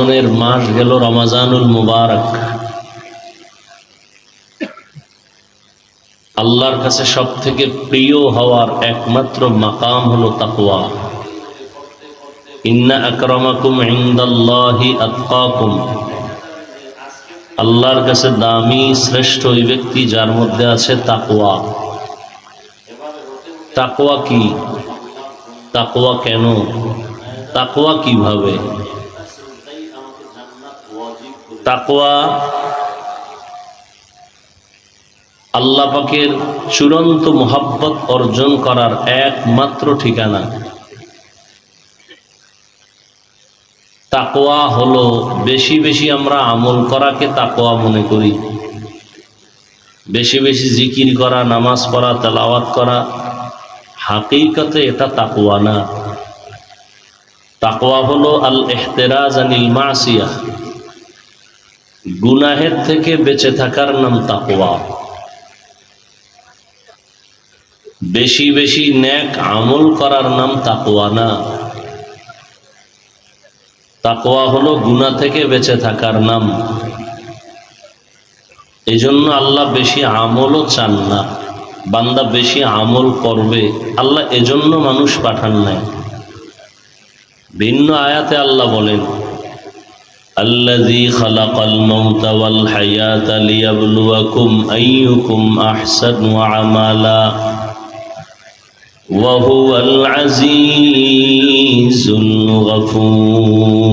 অর্জনের মাস গেল রমজানুল মুবারক। আল্লাহর কাছে সব থেকে প্রিয় হওয়ার একমাত্র মাকাম হলো তাকওয়া। ইন্না আকরামাকুম ইনদাল্লাহি আতকাকুম। আল্লাহর কাছে দামি শ্রেষ্ঠ ওই ব্যক্তি যার মধ্যে আছে তাকওয়া। তাকওয়া কি? তাকওয়া কেন? তাকওয়া কিভাবে? তাকওয়া আল্লাহ পাকের চূড়ান্ত মুহাব্বত অর্জন করার একমাত্র ঠিকানা। তাকওয়া হলো বেশি বেশি আমরা আমল করাকে তাকওয়া মনে করি। বেশি বেশি জিকির করা, নামাজ পড়া, তেলাওয়াত করা, হাকিকতে এটা তাকওয়া না। তাকওয়া হলো আল ইহতিরাজ আনিল মাসিয়াহ, গুনাহের থেকে বেঁচে থাকার নাম তাকওয়া। বেশি বেশি নেক আমল করার নাম তাকওয়া না। তাকওয়া হলো গুনাহ থেকে বেঁচে থাকার নাম। এই জন্য আল্লাহ বেশি আমলও চান না। বান্দা বেশি আমল করবে, আল্লাহ এজন্য মানুষ পাঠান নাই। ভিন্ন আয়াতে আল্লাহ বলেন, আল্লাযী খালাকাল মাউতা ওয়াল হায়াতা লিয়াবলুয়াকুম আইয়ুকুম আহসানু আমালা ওয়া হুয়াল আজিজুল গফুর।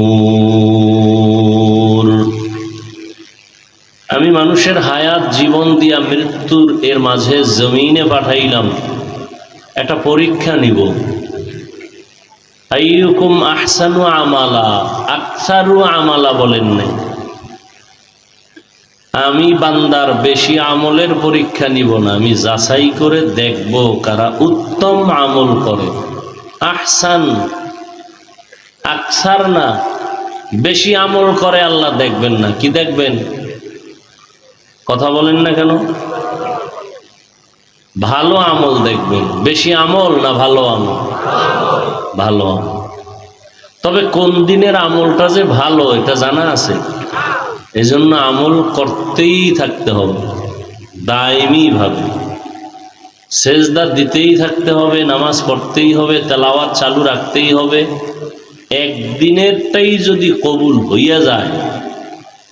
আমি মানুষের হায়াত জীবন দিয়া মৃত্যুর এর মাঝে জমিনে পাঠাইলাম একটা পরীক্ষা নিব। আইয়ুকুম আহসানু আমালা, আকসারু আমালা বলেন নাই। আমি বান্দার বেশি আমলের পরীক্ষা নিব না, আমি যাচাই করে দেখব কারা উত্তম আমল করে। আহসান, আকসার না। বেশি আমল করে আল্লাহ দেখবেন না। কি দেখবেন? কথা বলেন না কেন? ভালো আমল দেখবেন। বেশি আমল না ভালো আমল? ভালো আমল। তবে কোন দিনের আমলটা যে ভালো এটা জানা আছে। এজন্য আমল করতেই থাকতে হবে দায়মি ভাবে। সেজদা দিতেই থাকতে হবে, নামাজ পড়তেই হবে, তেলাওয়াত চালু রাখতেই হবে। একদিনেরটাই যদি কবুল হইয়া যায়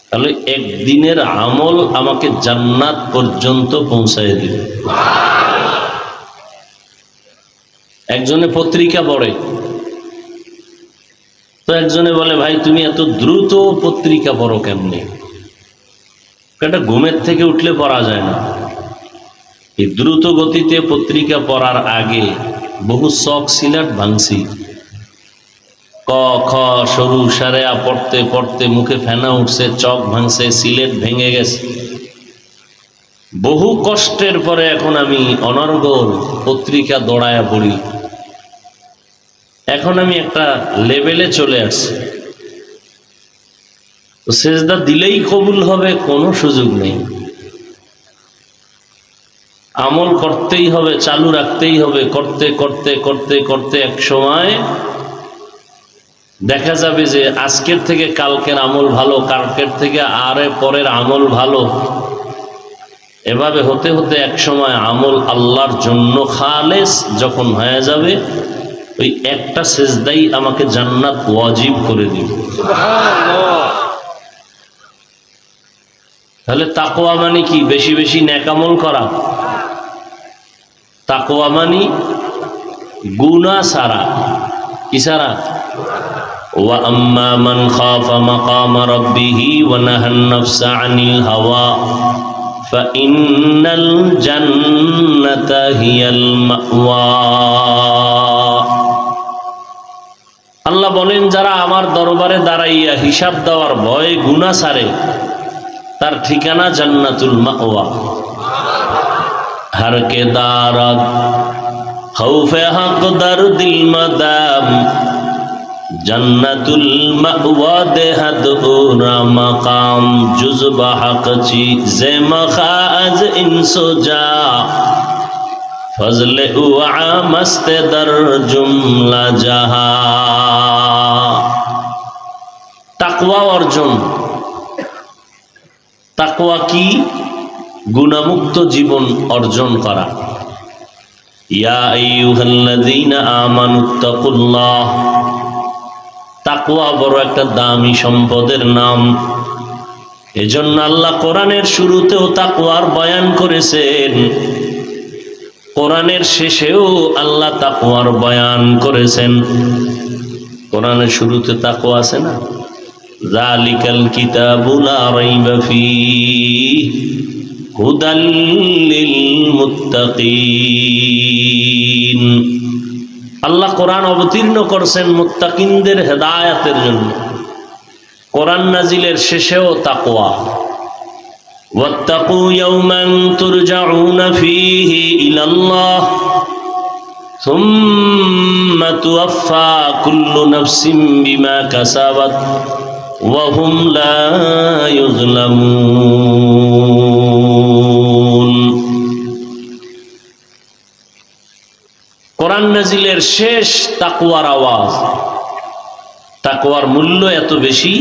তাহলে একদিনের আমল আমাকে জান্নাত পর্যন্ত পৌঁছায় দিবে। একজনে পত্রিকা পড়ে, তো একজনে বলে, ভাই তুমি এত দ্রুত পত্রিকা পড়ো কেমনে? এটা ঘুমের থেকে উঠলে পড়া যায় না। এই দ্রুত গতিতে পত্রিকা পড়ার আগে বহু চক সিলেট ভাঙছি। ক খ সরু সারেয়া পড়তে পড়তে মুখে ফেনা উঠছে, চক ভাঙছে, সিলেট ভেঙে গেছে। বহু কষ্টের পরে এখন আমি অনর্গল পত্রিকা দৌড়ায়া পড়ি। এখন আমি একটা লেভেলে চলে আসছি। তো সেজদা দিলেই কবুল হবে কোনো সুযোগ নেই। আমল করতেই হবে, চালু রাখতেই হবে। করতে করতে করতে করতে এক সময় দেখা যাবে যে আজকের থেকে কালকের আমল ভালো, কালকের থেকে আরে পরের আমল ভালো। এভাবে হতে হতে এক সময় আমল আল্লাহর জন্য খালেস যখন হয়ে যাবে, ওই একটা সেজদাই আমাকে জান্নাত ওয়াজিব করে দিবে। তাহলে তাকওয়া মানে কি? বেশি বেশি নেক আমল করা। তাকওয়া মানে গুনাহ সারা। কি সারা? ওয়া আম্মা মান খাফা মাকামা রাব্বিহি ওয়া নাহান নাফসা আনিল হাওয়া ফাইন্নাল জান্নাতা হিয়াল মাওয়া। আল্লাহ বলেন, যারা আমার দরবারে দাঁড়াইয়া হিসাব দেওয়ার ভয়ে গুনাহ সারে তার ঠিকানা জান্নাতুল মাওয়া। हर के दारद खौफे हक दर्दिल मदाम जन्नतुल मअवा देहद उरा मकाम जुज़ब हक चीज़े मखाज इंसो जा फजले उआ मस्ते दर जुमला जहा। তাকওয়া অর্জন। তাকওয়া কি? গুনাহমুক্ত জীবন অর্জন করা। ইয়া আইয়ুহাল্লাযীনা আমানুত্তাকুল্লাহ। তাকওয়া বড় একটা দামি সম্পদের নাম। এজন্য আল্লাহ কোরআনের শুরুতেও তাকওয়ার বয়ান করেছেন, কোরআনের শেষেও আল্লাহ তাকওয়ার বয়ান করেছেন। কোরআনের শুরুতে তাকওয়া আছে না? যালিকাল কিতাবু লা রাইবা ফীহি হুদাল লিল মুত্তাকিন। আল্লাহ কোরআন অবতীর্ণ করছেন মুত্তাকিনদের হেদায়েতের জন্য। কোরআন নাজিলের শেষেও তাকওয়া। ওয়াত্তাকু ইয়াওমান তুরজাউনা ফীহি ইলাল্লাহ সুম্মা তুওয়াফফা কুল্লু নাফসিন বিমা কাসাবাত ওয়া হুম লা ইউযলামুন। কোরআন নাজিলের শেষ তাকওয়ার আওয়াজ। তাকওয়ার মূল্য এত বেশি,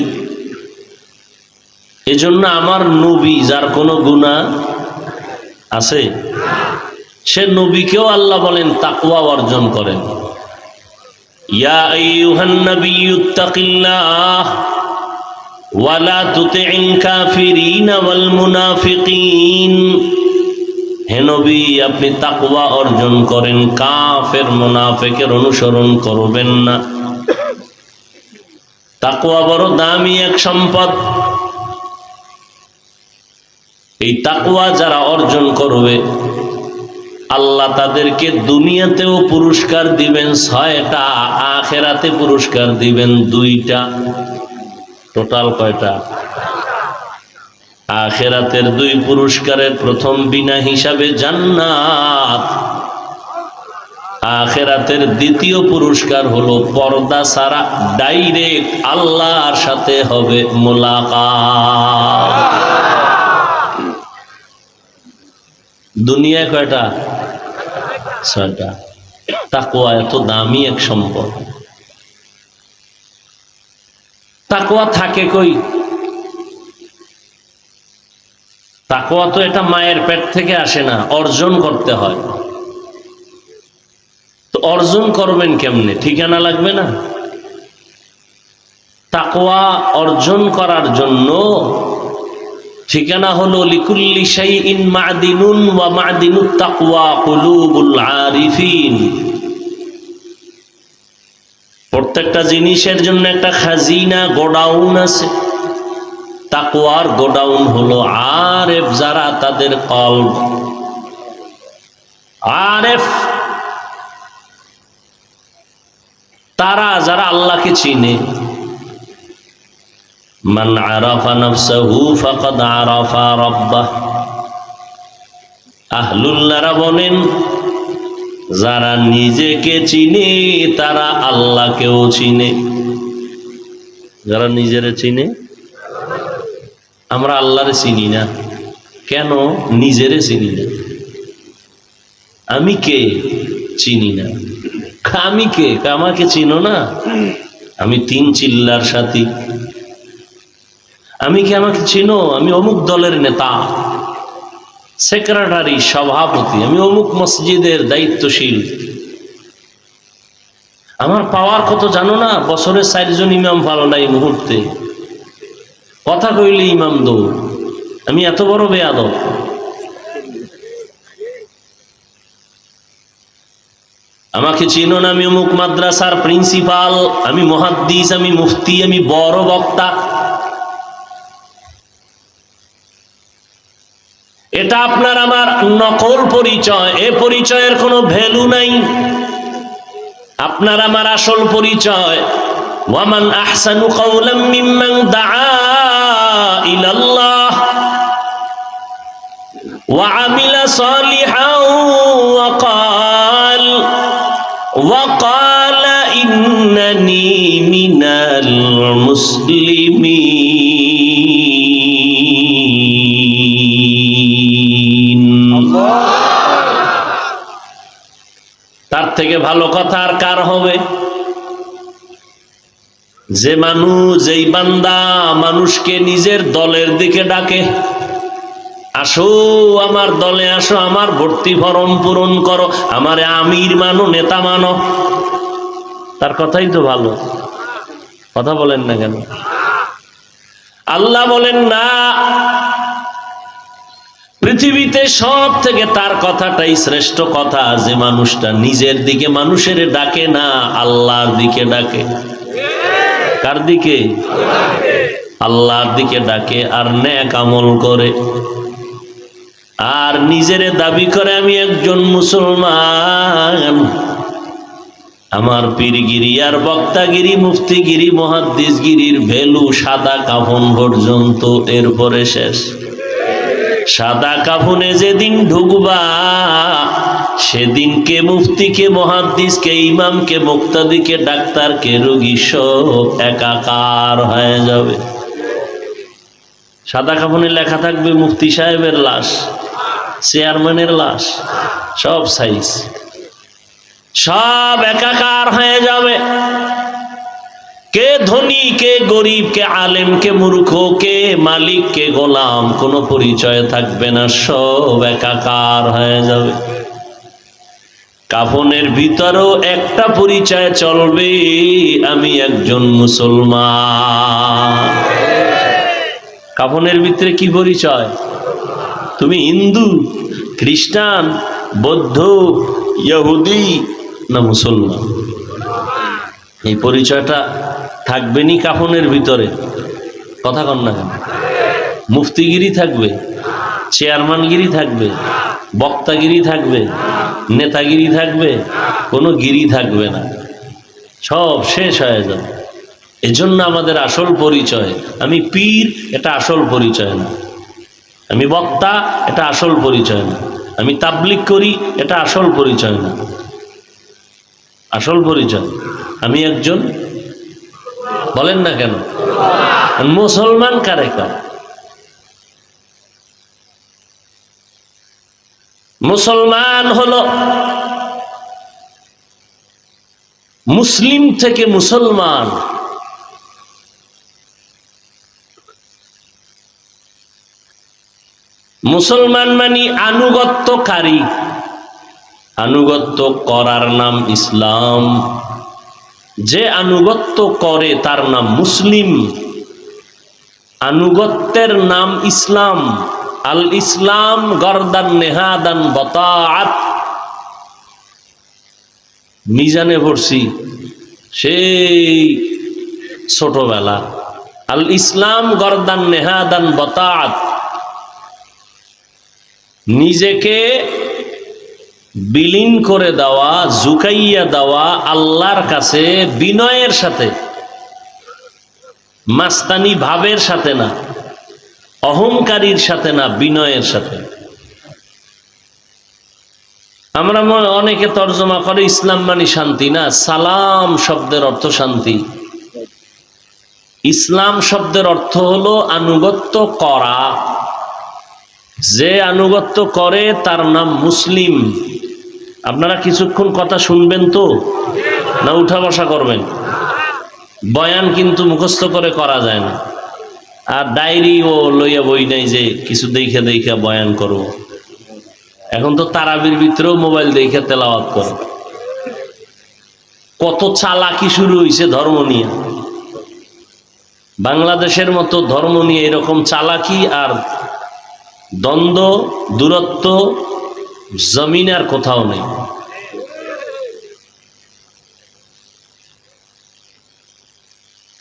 এজন্য আমার নবী, যার কোনো গুনাহ আছে, সে নবীকেও আল্লাহ বলেন তাকওয়া অর্জন করেন। ইয়া আইয়ুহান নাবিয়্যুত্তাকিল্লাহ ওয়া লা তুতি'ল কাফিরিনা ওয়াল মুনাফিকিন। হে নবী, আপনি তাকওয়া অর্জন করেন, কাফের মুনাফিকের অনুসরণ করবেন না। তাকওয়া বড় দামি এক সম্পদ। এই তাকওয়া যারা অর্জন করবে, আল্লাহ তাদেরকে দুনিয়াতেও পুরস্কার দিবেন 6টা, আখিরাতে পুরস্কার দিবেন 2টা। টোটাল কয়টা? আখিরাতের 2 পুরস্কারের প্রথম বিনা হিসাবে জান্নাত। আখিরাতের দ্বিতীয় পুরস্কার হলো পর্দা ছাড়া ডাইরেক্ট আল্লাহর সাথে হবে মোলাকাত। দুনিয়ায় কয়টা? 6টা। তাকওয়া এত দামি এক সম্পদ। তাকওয়া থাকে কই? তাকওয়া তো এটা মায়ের পেট থেকে আসে না, অর্জন করতে হয়। তো অর্জন করবেন কেমনে? ঠিকানা লাগবে না? তাকওয়া অর্জন করার জন্য ঠিকানা হলো লিকুল্লি শাইইন মা'দিনুন ওয়া মা'দিনুত তাকওয়া কুলুবুল আরিফিন। প্রত্যেকটা জিনিসের জন্য একটা খাজিনা, গোডাউন আছে। তাকওয়ার গোডাউন হলো আরেফ, যারা তাদের কলব আরেফ, তারা যারা আল্লাহকে চিনে। মান আরাফা নাফসাহু ফাকাদ আরাফা রাব্বাহ। আহলুল্লাহরা বলেন, যারা নিজেকে চিনে তারা আল্লাহকেও চিনে। যারা নিজেরে চিনে, আমরা আল্লাহরে চিনি না কেন? নিজেরে চিনি না। আমি কে? চিনি না। আমি কে? আমাকে চিনো না? আমি 3 চিল্লার সাথী। আমি কি? আমাকে চিনো? আমি অমুক দলের নেতা, সেক্রেটারি, সভাপতি। আমি অমুক মসজিদের দায়িত্বশীল। আমার পাওয়ার কত জানো না? বছরে 4 জন ইমাম ভালো নাই মুহূর্তে। কথা কইলে ইমাম দৌড়। আমি এত বড় বেয়াদব। আমাকে চিনো না? আমি অমুক মাদ্রাসার প্রিন্সিপাল, আমি মুহাদ্দিস, আমি মুফতি, আমি বড় বক্তা। এটা আপনার আমার নকল পরিচয়। এ পরিচয়ের কোনো ভ্যালু নাই। আপনার আমার আসল পরিচয় ওয়ামান আহসানু কাওলাম মিম্মান দাআ ইলাল্লাহ ওয়া আমিলা সালিহান ওয়া ক্বালা ইন্নানি মিনাল মুসলিমিন। তার থেকে ভালো কথা আর কার হবে? যেই বান্দা মানুষকে নিজের দলের দিকে ডাকে, আসো আমার দলে আসো, আমার ভর্তি ফরম পূরণ করো, আমারে আমির মানো, নেতা মানো, তার কথাই তো ভালো। কথা বলেন না কেন? আল্লাহ বলেন না, পৃথিবীতে সব থেকে তার কথাটাই শ্রেষ্ঠ কথা, যে মানুষটা নিজের দিকে মানুষের ডাকে না, আল্লাহর দিকে ডাকে। কার দিকে? আল্লাহর দিকে ডাকে আর নেক আমল করে, আর নিজেরে দাবি করে আমি একজন মুসলমান। আমার পীরগিরি আর বক্তাগিরি, মুফতিগিরি, মুহাদ্দিসগিরির ভ্যালু সাদা কাফন পর্যন্ত, এরপরে শেষ। সাদা কাফনে যেদিন ঢুকবা, সেদিনকে মুফতিকে, মুহাদ্দিসকে, ইমামকে, মুক্তাদিকে, ডাক্তারকে, রোগী সব একাকার হয়ে যাবে। সাদা কাফনে লেখা থাকবে মুফতি সাহেবের লাশ, চেয়ারম্যানের লাশ, সব সাইজ, সব একাকার হয়ে যাবে। কে ধনী, কে গরিব, কে আলেম, কে মূর্খ, কে মালিক, কে গোলাম, কোনো পরিচয় থাকবে না, সব একাকার হয়ে যাবে। কাফনের ভিতরেও একটা পরিচয় চলবে, আমি একজন মুসলমান। কাফনের ভিতরে কি পরিচয়? তুমি হিন্দু, খ্রিস্টান, বৌদ্ধ, ইহুদি না মুসলমান? এই পরিচয়টা থাকবে নি কাফনের ভিতরে? কথা কন না কেন? মুফতিগিরি থাকবে, চেয়ারম্যানগিরি থাকবে, বক্তাগিরি থাকবে, নেতাগিরি থাকবে, কোনো গিরি থাকবে না, সব শেষ হয়ে যাবে। এজন্য আমাদের আসল পরিচয়, আমি পীর, এটা আসল পরিচয় না। আমি বক্তা, এটা আসল পরিচয় না। আমি তাবলিগ করি, এটা আসল পরিচয় না। আসল পরিচয় আমি একজন, বলেন না কেন, মুসলমান। কারে কার? মুসলমান হলো মুসলিম থেকে মুসলমান। মুসলমান মানে আনুগত্যকারী, আনুগত্য করার নাম ইসলাম। যে আনুগত্য করে তার নাম মুসলিম, আনুগত্যের নাম ইসলাম। আল ইসলাম গরদান নেহাদান বতাআত। মিজানে পড়ছি সেই ছোটবেলা, আল ইসলাম গরদান নেহাদান বতাআত। নিজেকে বিলীন করে দেওয়া, ঝুঁকাইয়া দেওয়া আল্লাহর কাছে বিনয়ের সাথে, মাস্তানি ভাবের সাথে না, অহংকারীর সাথে না, বিনয়ের সাথে। আমরা অনেকে তর্জমা করে ইসলাম মানে শান্তি, না, সালাম শব্দের অর্থ শান্তি। ইসলাম শব্দের অর্থ হলো আনুগত্য করা। যে আনুগত্য করে তার নাম মুসলিম। আপনারা কিছুক্ষণ কথা শুনবেন তো, না উঠা বসা করবেন? বয়ান কিন্তু মুখস্থ করে করা যায় না, আর ডায়েরি ও লইয়া বই নাই যে কিছু দেখে দেখে বয়ান করব। এখন তো তারাবির ভিতরেও মোবাইল দেখে তেলাওয়াত করে। কত চালাকি শুরু হয়েছে ধর্ম নিয়ে। বাংলাদেশের মতো ধর্ম নিয়ে এরকম চালাকি আর দ্বন্দ্ব, দূরত্ব জমিন আর কোথাও নেই।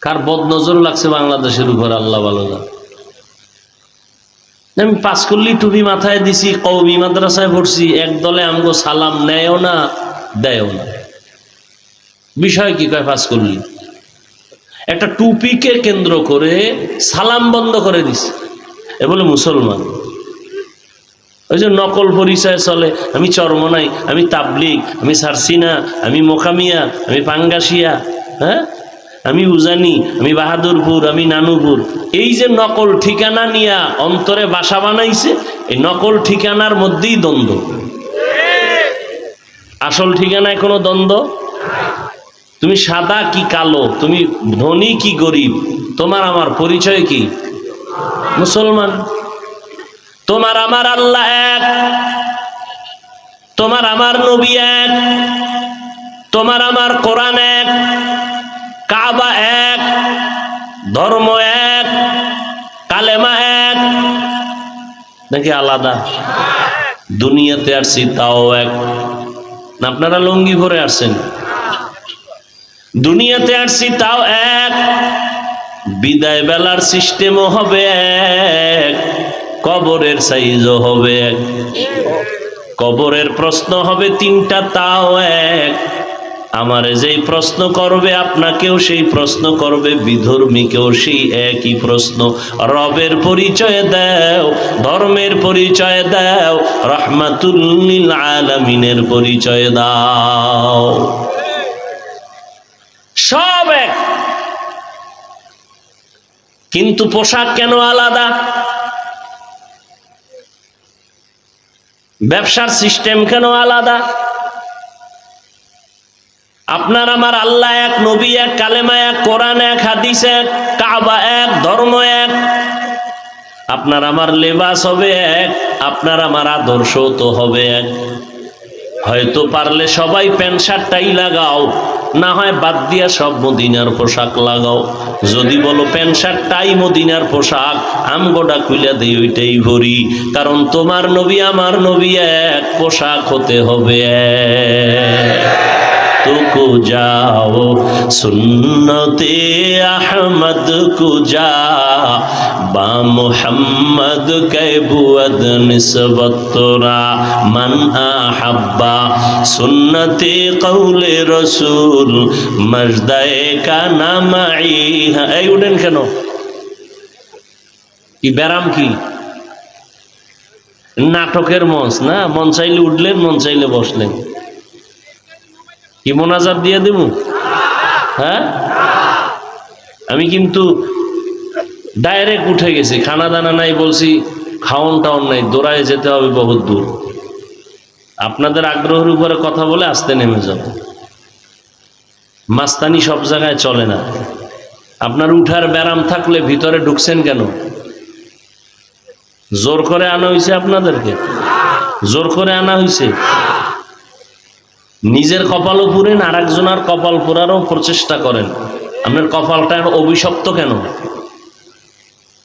কার বদনজর লাগছে বাংলাদেশের উপর আল্লাহ ভালো জানে। আমি পাঁচকল্লি টুপি মাথায় দিছি, কওমি মাদ্রাসায় পড়ছি, একদলে আমগো সালাম নেয়ও না, দেয়ও না। বিষয় কি? কয় পাঁচকল্লি একটা টুপিকে কেন্দ্র করে সালাম বন্ধ করে দিছে, এ বলে মুসলমান। ওই যে নকল পরিচয় চলে, আমি চরমনাই, আমি তাবলিগ, আমি সারসিনা, আমি মোকামিয়া, আমি পাঙ্গাসিয়া, হ্যাঁ, আমি উজানি, আমি বাহাদুরপুর, আমি নানুপুর। এই যে নকল ঠিকানা নিয়া অন্তরে বাসা বানাইছে, এই নকল ঠিকানার মধ্যেই দ্বন্দ্ব। আসল ঠিকানায় কোনো দ্বন্দ্ব। তুমি সাদা কি কালো, তুমি ধনী কি গরিব, তোমার আমার পরিচয় কি? মুসলমান। তোমার আমার আল্লাহ এক, তোমার আমার নবী এক, তোমার আমার কোরআন এক, কাবা এক, ধর্ম এক, কালেমা এক, নাকি আলাদা? দুনিয়াতে আসছি তাও এক। না আপনারা লুঙ্গি পরে আসছেন? দুনিয়াতে আসছি তাও এক। বিদায় বেলার সিস্টেমও হবে এক, কবরের সাইজও হবে এক। কবরের প্রশ্ন হবে তিনটা, তাও এক। আমারে যেই প্রশ্ন করবে আপনাকেও সেই প্রশ্ন করবে, বিধর্মীকেও সেই একই প্রশ্ন। রবের পরিচয় দাও, ধর্মের পরিচয় দাও, রাহমাতুল লিল আলামিনের পরিচয় দাও। সব এক, কিন্তু পোশাক কেন আলাদা? ব্যবসার সিস্টেম কেন আলাদা? আপনার আমার আল্লাহ এক, নবী এক, কালেমা এক, কোরআন এক, হাদিস এক, কাবা এক, ধর্ম এক। আপনার আমার লেবাস হবে এক, আপনার আমার আদর্শ তো হবে এক। হয়তো পারলে সবাই প্যান্ট শার্টটাই লাগাও, না হয় বাদ দিয়া সব মদিনার পোশাক লাগাও। যদি বলো প্যান্ট শার্টটাই মদিনার পোশাক, আমগোটা খুলে দেই ওইটাই ভরি। কারণ তোমার নবী আমার নবী এক, পোশাক হতে হবে এক। को जाओ सुन्नते अहमद को जा बा मुहम्मद के बुअद निस्बत तोरा मन अहब्बा सुन्नते कौले रसूल मजदाए का नामाई। এই উঠেন কেন? কি ব্যারাম কি? নাটকের মঞ্চ না, মন চাইলে উঠলেন, মন চাইলে বসলেন। কি মোনাজাত দিয়ে দেব? হ্যাঁ, আমি কিন্তু ডাইরেক্ট উঠে গেছি, খানা দানা নাই বলছি, খাওন টাউন নাই, দৌড়ায় যেতে হবে বহুত দূর। আপনাদের আগ্রহের উপরে কথা বলে আস্তে নেমে যাব। মাস্তানি সব জায়গায় চলে না। আপনার উঠার ব্যারাম থাকলে ভিতরে ঢুকছেন কেন? জোর করে আনা হয়েছে আপনাদেরকে? জোর করে আনা হয়েছে? নিজের কপালও পুরেন, আর একজনের কপাল পুরারও প্রচেষ্টা করেন। আপনার কপালটা অভিশপ্ত কেন?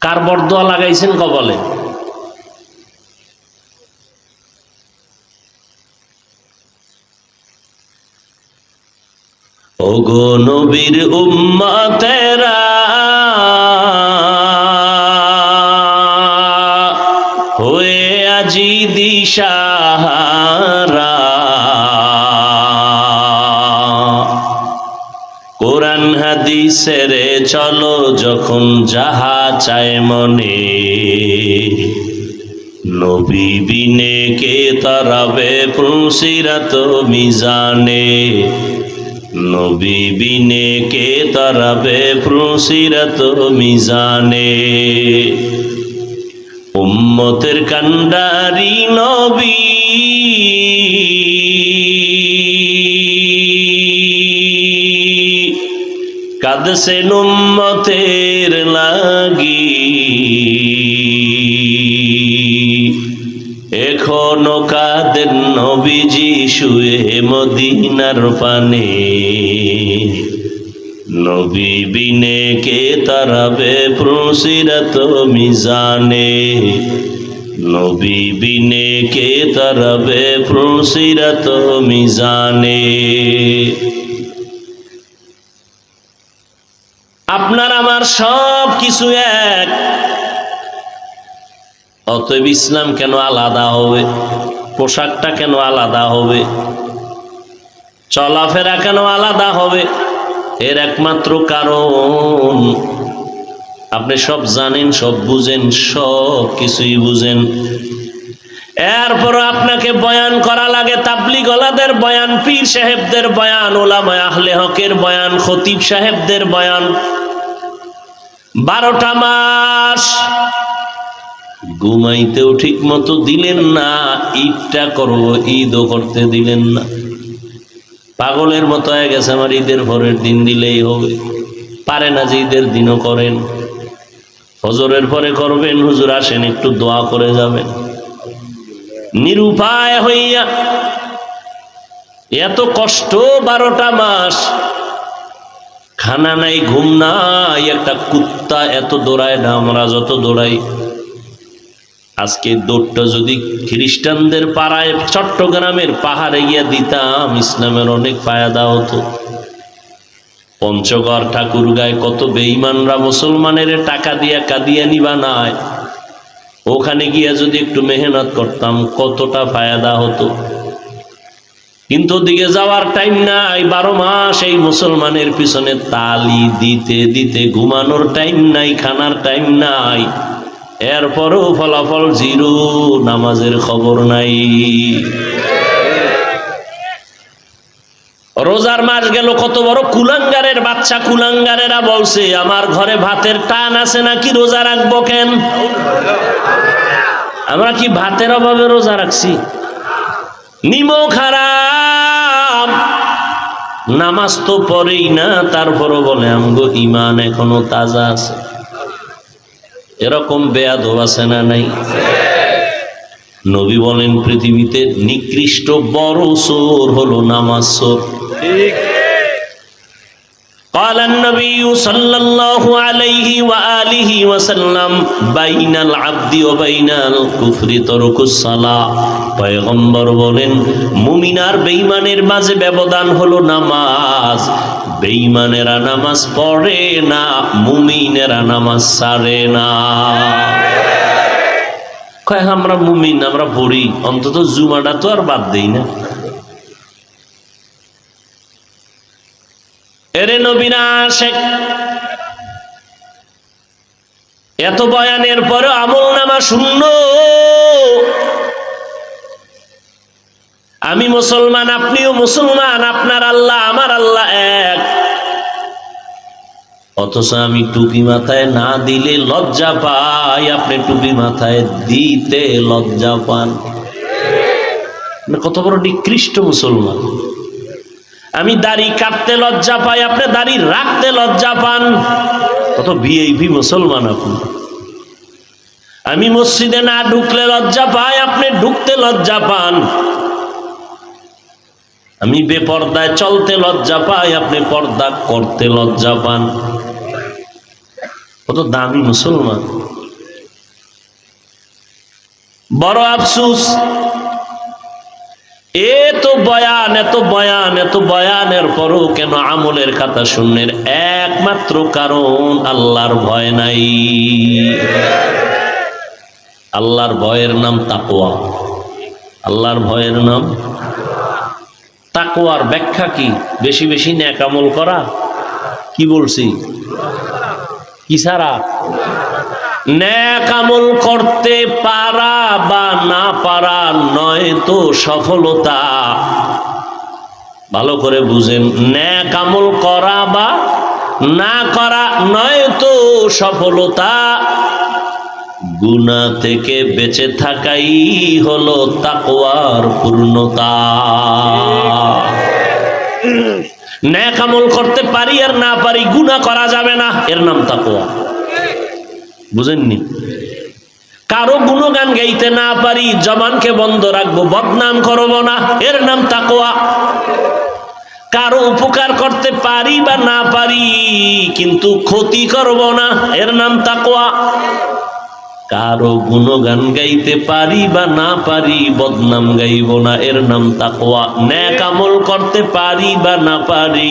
কার বরদোয়া লাগাইছেন কপালে? ওগো নবীর উম্মতেরা হয়ে আজি দিশাহারা, কোরআন হাদিসের চলো যখন যাহা চায় মনে, নবী বিনে কে তারাবে পুসিরাত মিজানে, নবী বিনে কে তারাবে পুসিরাত মিজানে। উম্মতের কান্ডারি নবী কাঁদছেন উম্মতের লাগি, এখনো কাঁদেন নবীজি শুয়ে মদিনার পানে, নবী বিনে কে তারাবে পুসিরাত মিজানে, নবী বিনে কে তারাবে পুসিরাত মিজানে। আপনার আমার সব কিছু এক, অতএব ইসলাম কেন আলাদা হবে? পোশাকটা কেন আলাদা হবে? চলাফেরা কেন আলাদা হবে? এর একমাত্র কারণ আপনি সব জানেন, সব বুঝেন, সব কিছুই বুঝেন, এরপর আপনাকে বয়ান করা লাগে। তাবলীগওয়ালাদের বয়ান, পীর সাহেবদের বয়ান, উলামায়ে আহলে হকের বয়ান, খতিব সাহেবদের বয়ান। 12টা মাস ঘুমাইতেও ঠিক মতো দিলেন না, ঈদটা করবো ঈদও করতে দিলেন না। পাগলের মতো হয়ে গেছে, আমার ঈদের পরের দিন দিলেই হবে। পারে না যে ঈদের দিনও করেন, ফজরের পরে করবেন, হুজুর আসেন একটু দোয়া করে যাবেন। নিরুপায় হইয়া এত কষ্ট, 12টা মাস খানা নাই, ঘুম নাই, একটা কুত্তা এত দৌড়ায় না আমরা যত দৌড়াই। আজকে দৌড়টা যদি খ্রিস্টানদের পাড়ায় চট্টগ্রামের পাহাড়ে গিয়া দিতাম, ইসলামের অনেক ফায়দা হতো। পঞ্চগড় ঠাকুরগাঁয় কত বেঈমানরা মুসলমানের টাকা দিয়া কাদিয়ানি বানায়, ওখানে গিয়া যদি একটু মেহনত করতাম কতটা ফায়দা হতো। কিন্তু ওদিকে যাওয়ার টাইম নাই, 12 মাস এই মুসলমানের পিছনে তালি দিতে দিতে ঘুমানোর টাইম নাই, খানার টাইম নাই, এরপরও ফলাফল জিরো, নামাজের খবর নাই। রোজার মাস গেল, কত বড় কুলাঙ্গারের বাচ্চা কুলাঙ্গারেরা বলছে আমার ঘরে ভাতের টান আছে নাকি, রোজা রাখবো কেন? আমরা কি ভাতের অভাবে রোজা রাখছি? নিমক হারাম, নামাজ তো পড়েই না, তারপরও বলে আমগো ঈমান এখনো তাজা আছে। এরকম বেয়াদব আছে না নাই? নবী বলেন পৃথিবীতে নিকৃষ্ট বড় চোর হলো নামাজ চোর। قال النبي صلى الله عليه وآله وسلم بين العبد وبين الكفر ترك الصلاة। পয়গম্বর বলেন মুমিন আর বেঈমানের মাঝে ব্যবধান হলো নামাজ। বেঈমানেরা নামাজ পড়ে না, মুমিনেরা নামাজ ছাড়ে না। কয় আমরা মুমিন, আমরা পড়ি, অন্তত জুমাটা তো আর বাদ দেই না। এরে নবীনা শেখ, এত বয়ানের পরে আমল নামা শূন্য। আমি মুসলমান, আপনিও মুসলমান, আপনার আল্লাহ আমার আল্লাহ এক, অথচ আমি টুপি মাথায় না দিলে লজ্জা পাই, আপনি টুপি মাথায় দিতে লজ্জা পান। কত বড় নিকৃষ্ট মুসলমান। আমি দাড়ি কাটতে লজ্জা পাই, আপনি দাড়ি রাখতে লজ্জা পান। কত ভিআইপি মুসলমান আপনি। আমি মসজিদে না ঢুকলে লজ্জা পাই, আপনি ঢুকতে লজ্জা পান। আমি বেপর্দায় চলতে লজ্জা পাই, আপনি পর্দা করতে লজ্জা পান। কত দামি মুসলমান। বড় আফসোস, এত বয়ান এত বয়ান এত বয়ানের পরও কেন আমলের খাতা শূন্যের? একমাত্র কারণ আল্লাহর ভয় নাই। আল্লাহর ভয়ের নাম তাকওয়া। আল্লাহর ভয়ের নাম তাকওয়ার ব্যাখ্যা কি? বেশি বেশি নেক আমল করা। কি বলছি? কি ছাড়া? নেক আমল করতে পারা বা না পারা নয় তো সফলতা। ভালো করে বুঝেন, নেক আমল করা বা না করা নয় তো সফলতা। গুনাহ থেকে বেঁচে থাকাই হলো তাকওয়ার পূর্ণতা। নেক আমল করতে পারি আর না পারি, গুনাহ করা যাবে না, এর নাম তাকওয়া। বুঝেননি? কারো গুণগান গাইতে না পারি, জবানকে বন্ধ রাখবো, বদনাম করব না, এর নাম তাকওয়া। কারো উপকার করতে পারি বা না পারি, কিন্তু ক্ষতি করব না, এর নাম তাকওয়া। কারো গুণগান গাইতে পারি বা না পারি, বদনাম গাইব না, এর নাম তাকওয়া। নেক আমল করতে পারি বা না পারি,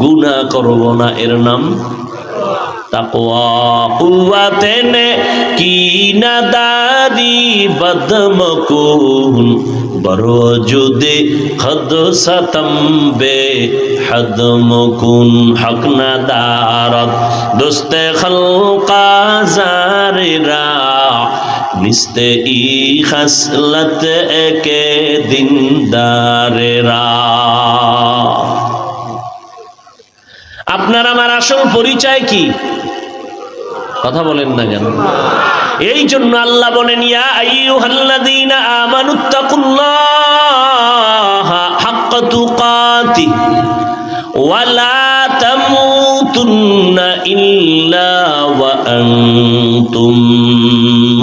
গুনাহ করব না, এর নাম তাকওয়া। কুওয়াতে নে কি নাদারি বদমকুন বরজুদে খদ সতম বে হদমকুন হক নাদারত দোস্তে খলকা জারেরা নিস্তে ই খসলত একে দিনদারেরা। আপনার আমার আসল পরিচয় কি? কথা বলেন না কেন? এই জন্য আল্লাহ বলেন, ইয়া আইয়ুহাল্লাযীনা আমানুত্তাকুল্লাহা হাক্কা حق تقاته ولا تموتن إلا وأنتم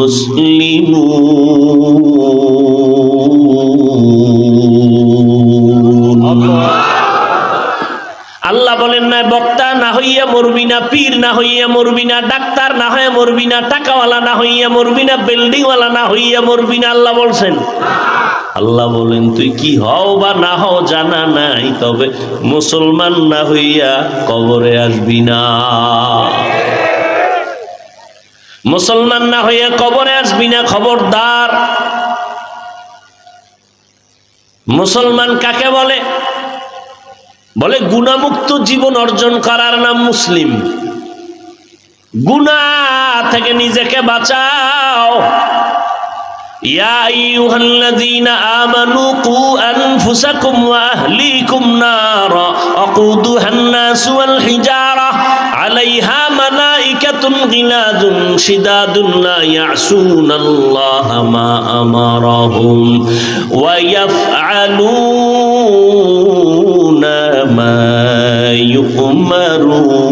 مسلمون আল্লাহ বলেন না বক্তা না হইয়া মরবি না, পীর না হইয়া মরবি না, ডাক্তার না হইয়া মরবি না, টাকাওয়ালা না হইয়া মরবি না, বিল্ডিংওয়ালা না হইয়া মরবি না। আল্লাহ বলছেন, আল্লাহ বলেন তুই কি হও বা না হও জানা নাই, তবে মুসলমান না হইয়া কবরে আসবি না। মুসলমান না হইয়া কবরে আসবি না, খবরদার। মুসলমান কাকে বলে? বলে গুনাহমুক্ত জীবন অর্জন করার নাম মুসলিম। গুনাহ থেকে নিজেকে বাঁচাও। ইয়া আইয়ুহাল্লাযীনা আমানু কু আনফুসাকুম ওয়া আহলিকুম নারা আকুদুহান নাসু ওয়াল হিজারা আলাইহা মালাইকাতুন গিলাযুন শিদাদুন লা ইয়াসুনাল্লাহা মা আমারাহুম ওয়া ইয়াফআলুনা মা ইউমারুন।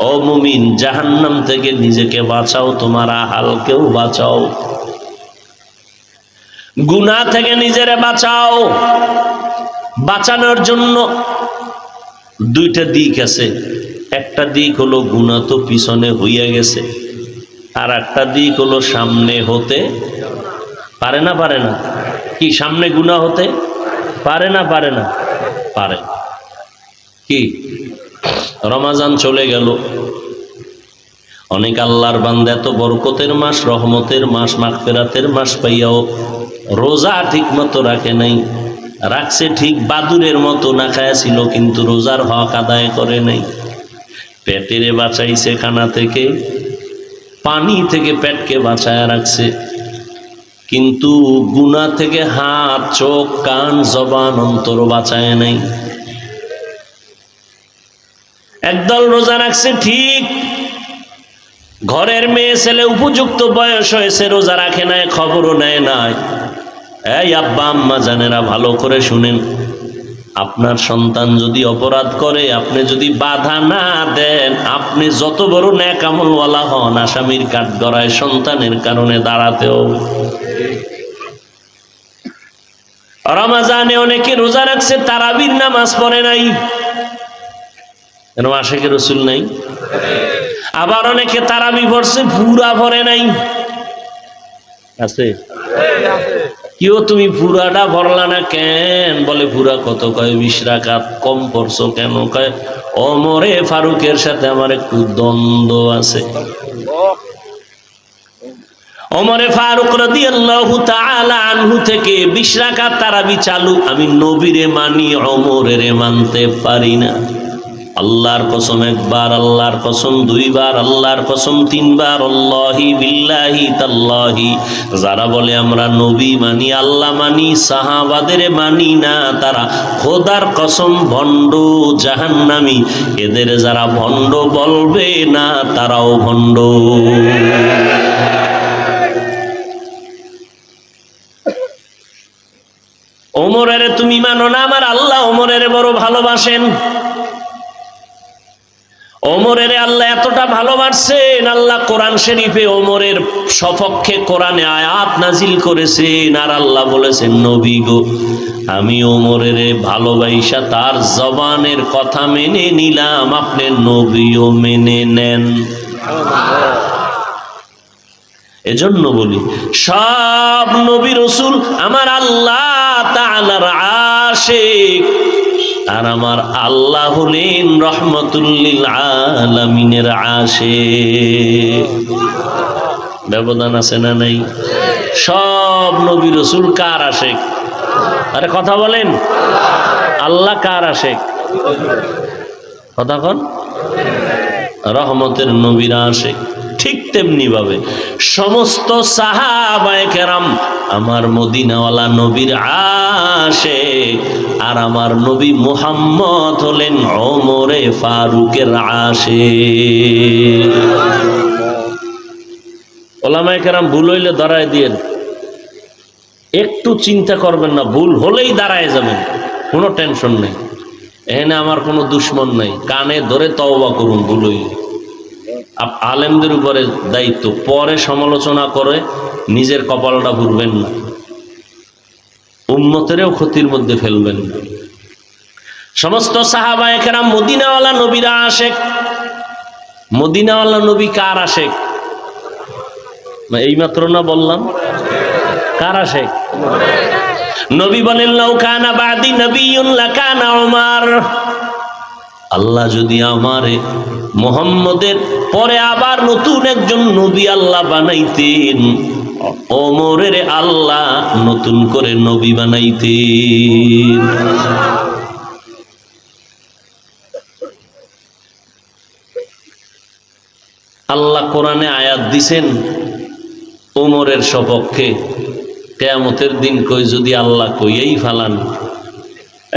ও মুমিন, জাহান্নাম থেকে নিজেকে বাঁচাও, তোমার আহালকেও বাঁচাও। গুনাহ থেকে নিজেরে বাঁচাও। বাঁচানোর জন্য দুইটা দিক আছে। একটা দিক হলো গুনাহ তো পিছনে হইয়া গেছে, আর একটা দিক হলো সামনে হতে পারে না। পারে না কি? সামনে গুনাহ হতে পারে না? পারে না? পারে। কি? রমাজান চলে গেল, অনেক আল্লাহর বান্দা এত বরকতের মাস, রহমতের মাস, মাগফিরাতের মাস পাইয়াও রোজা ঠিক মতো রাখে নাই। রাখছে ঠিক, বাদুরের মতো না খায়া ছিল, কিন্তু রোজার হক আদায় করে নাই। পেটেরে বাঁচাইছে খানা থেকে, পানি থেকে পেটকে বাঁচায় রাখছে, কিন্তু গুনাহ থেকে হাত, চোখ, কান, জবান, অন্তর বাঁচায় নাই। একদল রোজা রাখছে ঠিক, ঘরের মেয়ে ছেলে উপযুক্ত বয়স হয়েছে, রোজা রাখে নাই, খবরও নেয় নাই। এই আব্বা আম্মা জানেরা, ভালো করে শুনেন, আপনার সন্তান যদি অপরাধ করে, আপনি যদি বাধা না দেন, আপনি যত বড় নেক আমলওয়ালা হন, আসামির কাঠগড়ায় সন্তানের কারণে দাঁড়াতে হবে। রমজানে অনেকে রোজা রাখছে, তারাবির নামাজ পড়ে নাই, এরকম আশিকে রাসূল নাই। আবার অনেকে তারাবি পড়ছে, পুরা পড়ে নাই। আছে কেউ? তুমি পুরাটা ভরলা না কেন? বলে পুরা কত? কয় 20 রাকাত। কম পড়ছো কেন? কয় ওমরে ফারুকের সাথে আমার একটু দ্বন্দ্ব আছে। ওমরে ফারুক রাদিয়াল্লাহু তাআলা আনহু থেকে 20 রাকাত তারাবি চালু। আমি নবীরে মানি, ওমরেরে মানতে পারি না। আল্লাহর কসম একবার, আল্লাহর কসম দুইবার, আল্লাহর কসম তিনবার, আল্লাহি বিল্লাহি তাল্লাহি। যারা বলে আমরা নবী মানি, আল্লাহ মানি, সাহাবাদের মানি না, তারা খোদার কসম ভণ্ড, জাহান্নামী। এদের যারা ভণ্ড বলবে না, তারাও ভণ্ড। ওমরের তুমি মানো না, আমার আল্লাহ ওমরের বড় ভালোবাসেন। ওমরের আল্লাহ এতটা ভালোবাসেন, আল্লাহ কোরআন শরীফে ওমরের সপক্ষে কোরআনে আয়াত নাজিল করেছেন। আর আল্লাহ বলেছেন, নবী গো, আমি ওমরের ভালোবাসা তার জবানের কথা মেনে নিলাম, আপনি নবীও মেনে নেন। এজন্য বলি, সব নবী রাসূল আমার আল্লাহ তাআলার আশিক, আর আমার আল্লাহ হলেন রহমতুল লিল আলামিনের আশিক। ব্যবধান আছে না নাই? সব নবী রাসূল কার আশিক? আরে কথা বলেন, আল্লাহ কার আশিক? কথা কন। রহমতের নবীর আশিক। ঠিক তেমনি ভাবে সমস্ত সাহাবায়ে কেরাম আমার মদিনাওয়ালা নবীর আশিক, আর আমার নবী মুহাম্মদ হলেন ওমরে ফারুকের আশিক। ওলামায়ে কেরাম ভুল হইলে ধরায় দিয়েন, একটু চিন্তা করবেন না, ভুল হলেই দাঁড়ায় যাবেন, কোনো টেনশন নেই। এখানে আমার কোনো দুশ্মন নাই, কানে ধরে তওবা করুন ভুল হইলে। আলেমদের উপরে দায়িত্ব, পরে সমালোচনা করে নিজের কপালটা ভুলবেন না, উম্মতেরও ক্ষতির মধ্যে ফেলবেন না। সমস্ত সাহাবায়ে কেরাম মদিনাওয়ালা নবীরা আশেক। মদিনাওয়ালা নবী কার আশেক? এইমাত্র না বললাম কার আশেক? নবী বলেন লাউ কানা বাদি নবিয়্যুন লাকানা উমর, আল্লাহ যদি আমারে মুহাম্মদের পরে আবার নতুন একজন নবী আল্লাহ বানাইতেন, ওমরের আল্লাহ নতুন করে নবী বানাইতেন। আল্লাহ কোরআনে আয়াত দিছেন ওমরের সপক্ষে, কিয়ামতের দিন কই যদি আল্লাহ কইয়েই ফালান,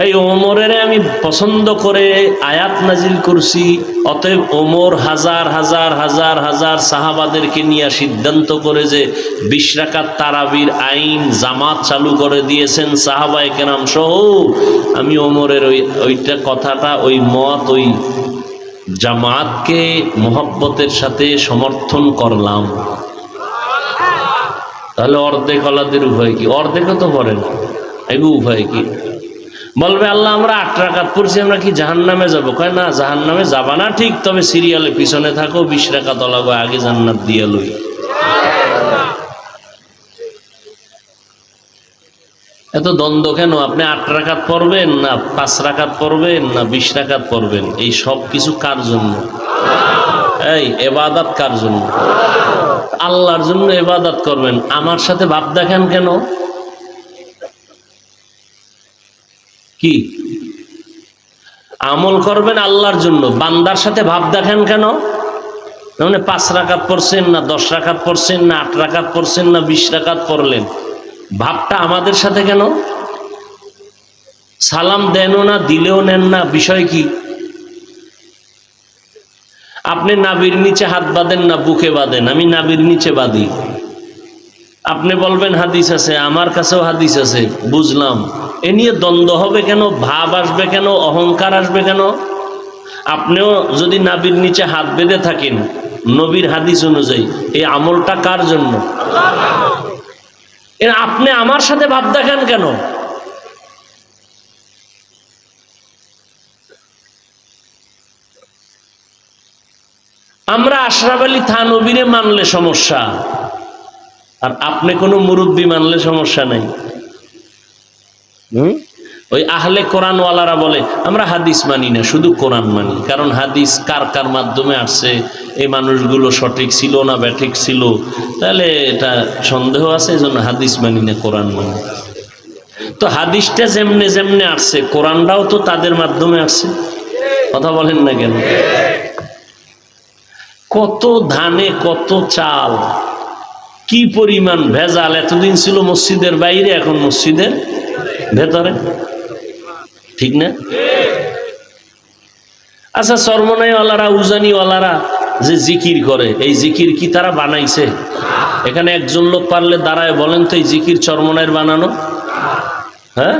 এই ওমরের আমি পছন্দ করে আয়াত নাজিল করছি, অতএব ওমর হাজার হাজার হাজার হাজার সাহাবাদেরকে নিয়ে সিদ্ধান্ত করে যে 20 রাকাত তারাবির আইন জামাত চালু করে দিয়েছেন সাহাবায়ে কেরাম সহ, আমি ওমরের ওইটা কথাটা, ওই মত, ওই জামাতকে মোহাব্বতের সাথে সমর্থন করলাম। তাহলে অর্ধেক আলাদের উপায় কি? অর্ধেকও তো পড়ে না, এগু উপায় কি? বলবে আল্লাহ আমরা 8 রাকাত পড়ছি, আমরা কি জাহান্নামে যাবো? কয় না, জাহান্নামে যাবা না ঠিক, তবে সিরিয়ালে পিছনে থাকো, 20 রাকাত লাগো, আগে জান্নাত দিয়ে লই। এত দ্বন্দ্ব কেন? আপনি 8 রাকাত পড়বেন না 5 রাকাত পড়বেন না 20 রাকাত পড়বেন, এই সব কিছু কার জন্য? এই ইবাদত কার জন্য? আল্লাহর জন্য ইবাদত করবেন। আমার সাথে ভাব দেখেন কেন? কি আমল করবেন আল্লাহর জন্য, বান্দার সাথে ভাব দেখেন কেন? মানে 5 রাকাত পড়ছেন না 10 রাকাত পড়ছেন না 8 রাকাত পড়ছেন না 20 রাকাত পড়লেন, ভাবটা আমাদের সাথে কেন? সালাম দেনও না, দিলেও নেন না, বিষয় কি? আপনি নাভির নিচে হাত বাঁধেন না বুকে বাঁধেন? আমি নাভির নিচে বাঁধি। আপনি বলবেন হাদিস আছে, আমার কাছেও হাদিস আছে, বুঝলাম, এ নিয়ে দ্বন্দ্ব হবে কেন? ভাব আসবে কেন? অহংকার আসবে কেন? আপনিও যদি নাভির নিচে হাত বেঁধে থাকেন নবীর হাদিস অনুযায়ী, এই আমলটা কার জন্য? আপনি আমার সাথে ভাব দেখেন কেন? আমরা আশরাফ আলী থানবীরে মানলে সমস্যা, আর আপনি কোনো মুরব্বী মানলে সমস্যা নাই। ওই আহলে কোরআন ওয়ালারা বলে আমরা হাদিস মানি না, শুধু কোরআন মানি। কারণ হাদিস কার কার মাধ্যমে আসছে, এই মানুষগুলো সঠিক ছিল না ব্যাঠিক ছিল, তাহলে এটা সন্দেহ আছে, এই জন্য হাদিস মানি না, কোরআন মানি। তো হাদিসটা যেমনে যেমনে আসছে, কোরআনটাও তো তাদের মাধ্যমে আসছে। কথা বলেন না কেন? কত ধানে কত চাল, কি পরিমাণ ভেজাল! এতদিন ছিল মসজিদের বাইরে, এখন মসজিদের ভেতরে, ঠিক না? আচ্ছা, চরমনাইওয়ালারা উজানিওয়ালারা যে জিকির করে, এই জিকির কি তারা বানাইছে? এখানে একজন লোক পারলে দাঁড়ায় বলেন তো, এই জিকির চরমনাইয়ের বানানো? হ্যাঁ,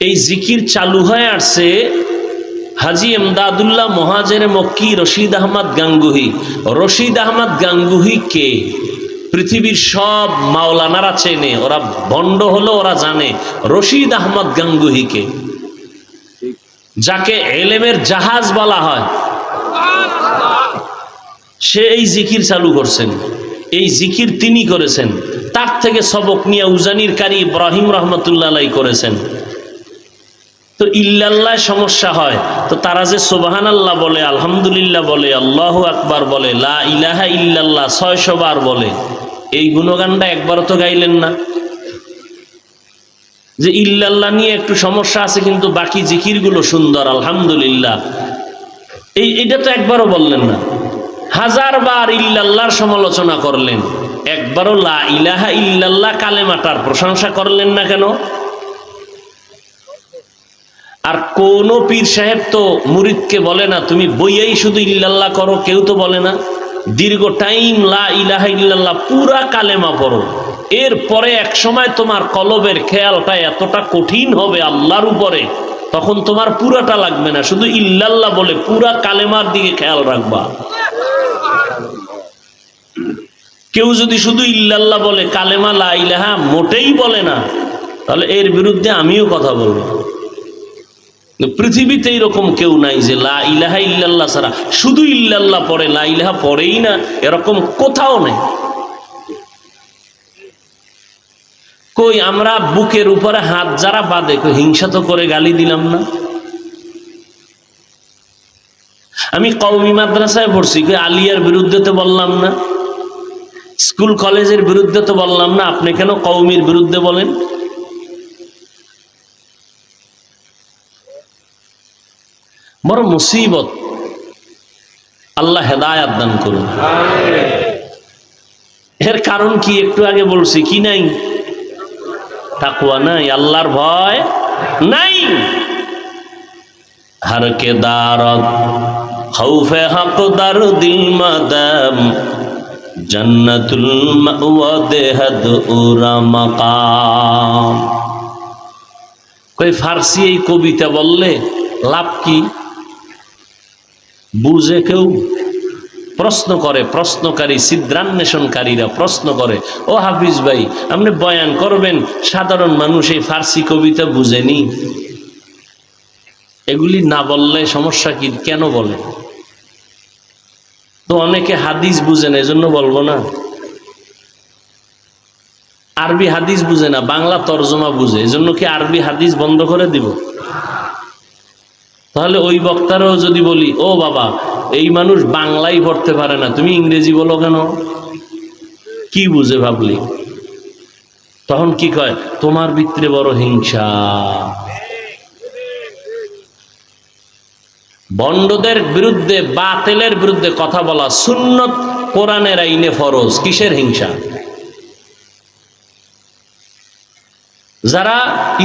এই জিকির চালু হয়ে আসছে হাজি এমদাদুল্লাহ মহাজেরে মক্কি রশিদ আহমদ গাঙ্গুহি। রশিদ আহমদ গাঙ্গুহি কে? পৃথিবীর সব মাওলানারা চেনে, ওরা ভণ্ড হলো ওরা জানে রশিদ আহমদ গাঙ্গুহিকে, যাকে এলেমের জাহাজ বলা হয়। সে এই জিকির চালু করছেন, এই জিকির তিনি করেছেন, তার থেকে সবক নিয়ে উজানির কারি ইব্রাহিম রহমতুল্লাহ আলাইহি করেছেন। তো ইল্লাল্লাহ সমস্যা হয়, তো তারা যে সুবহানাল্লাহ বলে, আলহামদুলিল্লাহ বলে, আল্লাহু আকবার বলে, লা ইলাহা ইল্লাল্লাহ 600 বার বলে, এই গুণগানটা একবারও তো গাইলেন না। যে ইল্লাল্লাহ নিয়ে একটু সমস্যা আছে, কিন্তু বাকি জিকিরগুলো সুন্দর, আলহামদুলিল্লাহ, এইটা তো একবারও বললেন না। 1000 বার ইল্লাল্লাহর সমালোচনা করলেন, একবারও লা ইলাহা ইল্লাল্লাহ কালেমাটার প্রশংসা করলেন না কেন? আর কোন পীর সাহেব তো মুরিদকে বলে না তুমি বইয়েই শুধু ইল্লাল্লাহ করো, কেউ তো বলে না দীর্ঘ টাইম লা ইলাহা ইল্লাল্লাহ পুরা কালেমা পড়ো। এরপরে এক সময় তোমার কলবের খেয়ালটা এতটা কঠিন হবে আল্লাহর উপরে, তখন তোমার পুরাটা লাগবে না, শুধু ইল্লাল্লাহ বলে পুরা কালেমার দিকে খেয়াল রাখবা। কেউ যদি শুধু ইল্লাল্লাহ বলে, কালেমা লা ইলাহা মোটেই বলে না, তাহলে এর বিরুদ্ধে আমিও কথা বলবো। পৃথিবীতে এরকম কেউ নাই যে লা ইলাহা ইল্লাল্লাহ ছাড়া শুধু ইল্লাল্লাহ পড়ে, লা ইলাহা পড়েই না, এরকম কোথাও নেই। কই আমরা বুকের উপরে হাত যারা বাঁধে, কই হিংসা তো করে গালি দিলাম না? আমি কওমি মাদ্রাসায় পড়ছি, কই আলিয়ার বিরুদ্ধে তো বললাম না? স্কুল কলেজের বিরুদ্ধে তো বললাম না? আপনি কেন কওমির বিরুদ্ধে বলেন? বড় মুসিবত। আল্লাহ হেদায়াত দান করুন। এর কারণ কি একটু আগে বলছি, কি নাই? তাকওয়া নাই, আল্লাহর ভয় নাই। हर के दारत खौफे हक दर दिल मदम जन्नतुल मअवा देहद उरा मकाम। कोई फारसी এই কবিতা বললে লাভ কি? বুঝে কেউ? প্রশ্ন করে, প্রশ্নকারী ছিদ্রান্বেষণকারীরা প্রশ্ন করে, ও হাফিজ ভাই আপনি বয়ান করবেন, সাধারণ মানুষ এই ফার্সি কবিতা বুঝেনি, এগুলি না বললে সমস্যা কি? কেন বলে? তো অনেকে হাদিস বুঝে না, এজন্য বলবো না। আরবি হাদিস বুঝে না, বাংলা তরজমা বুঝে, এজন্য কি আরবি হাদিস বন্ধ করে দিব? তাহলে ওই বক্তারাও যদি বলি, ও বাবা এই মানুষ বাংলাই পড়তে পারে না, তুমি ইংরেজি বলো কেন? কি বুঝে ভাবলি? তখন কি কয়, তোমার ভিতরে বড় হিংসা। বন্ডদের বিরুদ্ধে, বাতিলের বিরুদ্ধে কথা বলা সুন্নত, কোরআনের আইনে ফরজ। কিসের হিংসা? যারা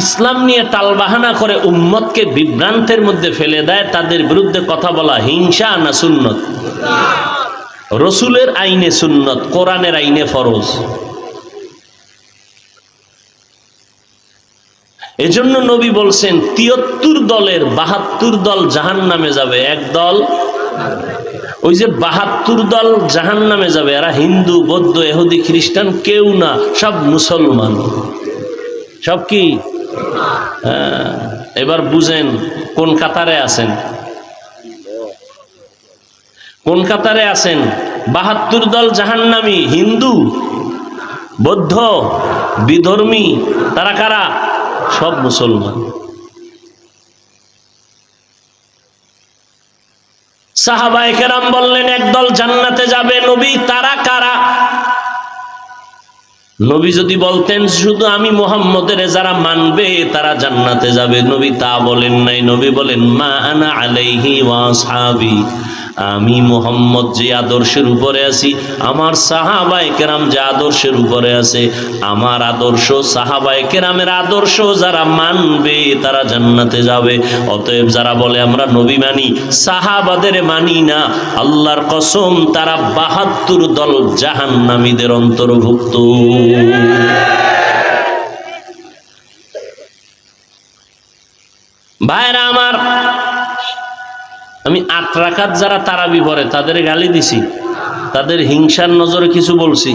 ইসলাম নিয়ে টালবাহানা করে উম্মতকে বিভ্রান্তের মধ্যে ফেলে দেয়, তাদের বিরুদ্ধে কথা বলা হিংসা না সুন্নত? রসুলের আইনে সুন্নত, কোরআনের আইনে ফরজ। এজন্য নবী বলছেন ৭৩ দলের ৭২ দল জাহান্নামে যাবে, এক দল। ওই যে ৭২ দল জাহান্নামে যাবে, এরা হিন্দু, বৌদ্ধ, ইহুদি, খ্রিস্টান কেউ না, সব মুসলমান। সব কি? এবার বুঝেন কোন কাতারে আছেন, কোন কাতারে আছেন। ৭২ দল জাহান্নামী, হিন্দু, বৌদ্ধ, বিধর্মী, তারা কারা? সব মুসলমান। সাহাবায়ে কেরাম বললেন একদল জান্নাতে যাবে। নবী তারা কারা? নবী যদি বলতেন শুধু আমি মুহাম্মদের যারা মানবে তারা জান্নাতে যাবে, নবী তা বলেন নাই। নবী বলেন মা আনা আলাইহি ওয়া আসহাবি, আমি মুহাম্মদ যে আদর্শের উপরে আছি, আমার সাহাবায়ে কেরাম যে আদর্শের উপরে আছে, আমার আদর্শ সাহাবায়ে কেরামের আদর্শ যারা মানবে তারা জান্নাতে যাবে। অতএব যারা বলে আমরা নবী মানি, সাহাবাদের মানি না, আল্লাহর কসম তারা ৭২ দল জাহান্নামীদের অন্তর্ভুক্ত। ভাইরা আমার, আমি ৮ রাকাত যারা তারাবি পড়ে তাদের গালি দিছি, তাদের হিংসার নজরে কিছু বলছি?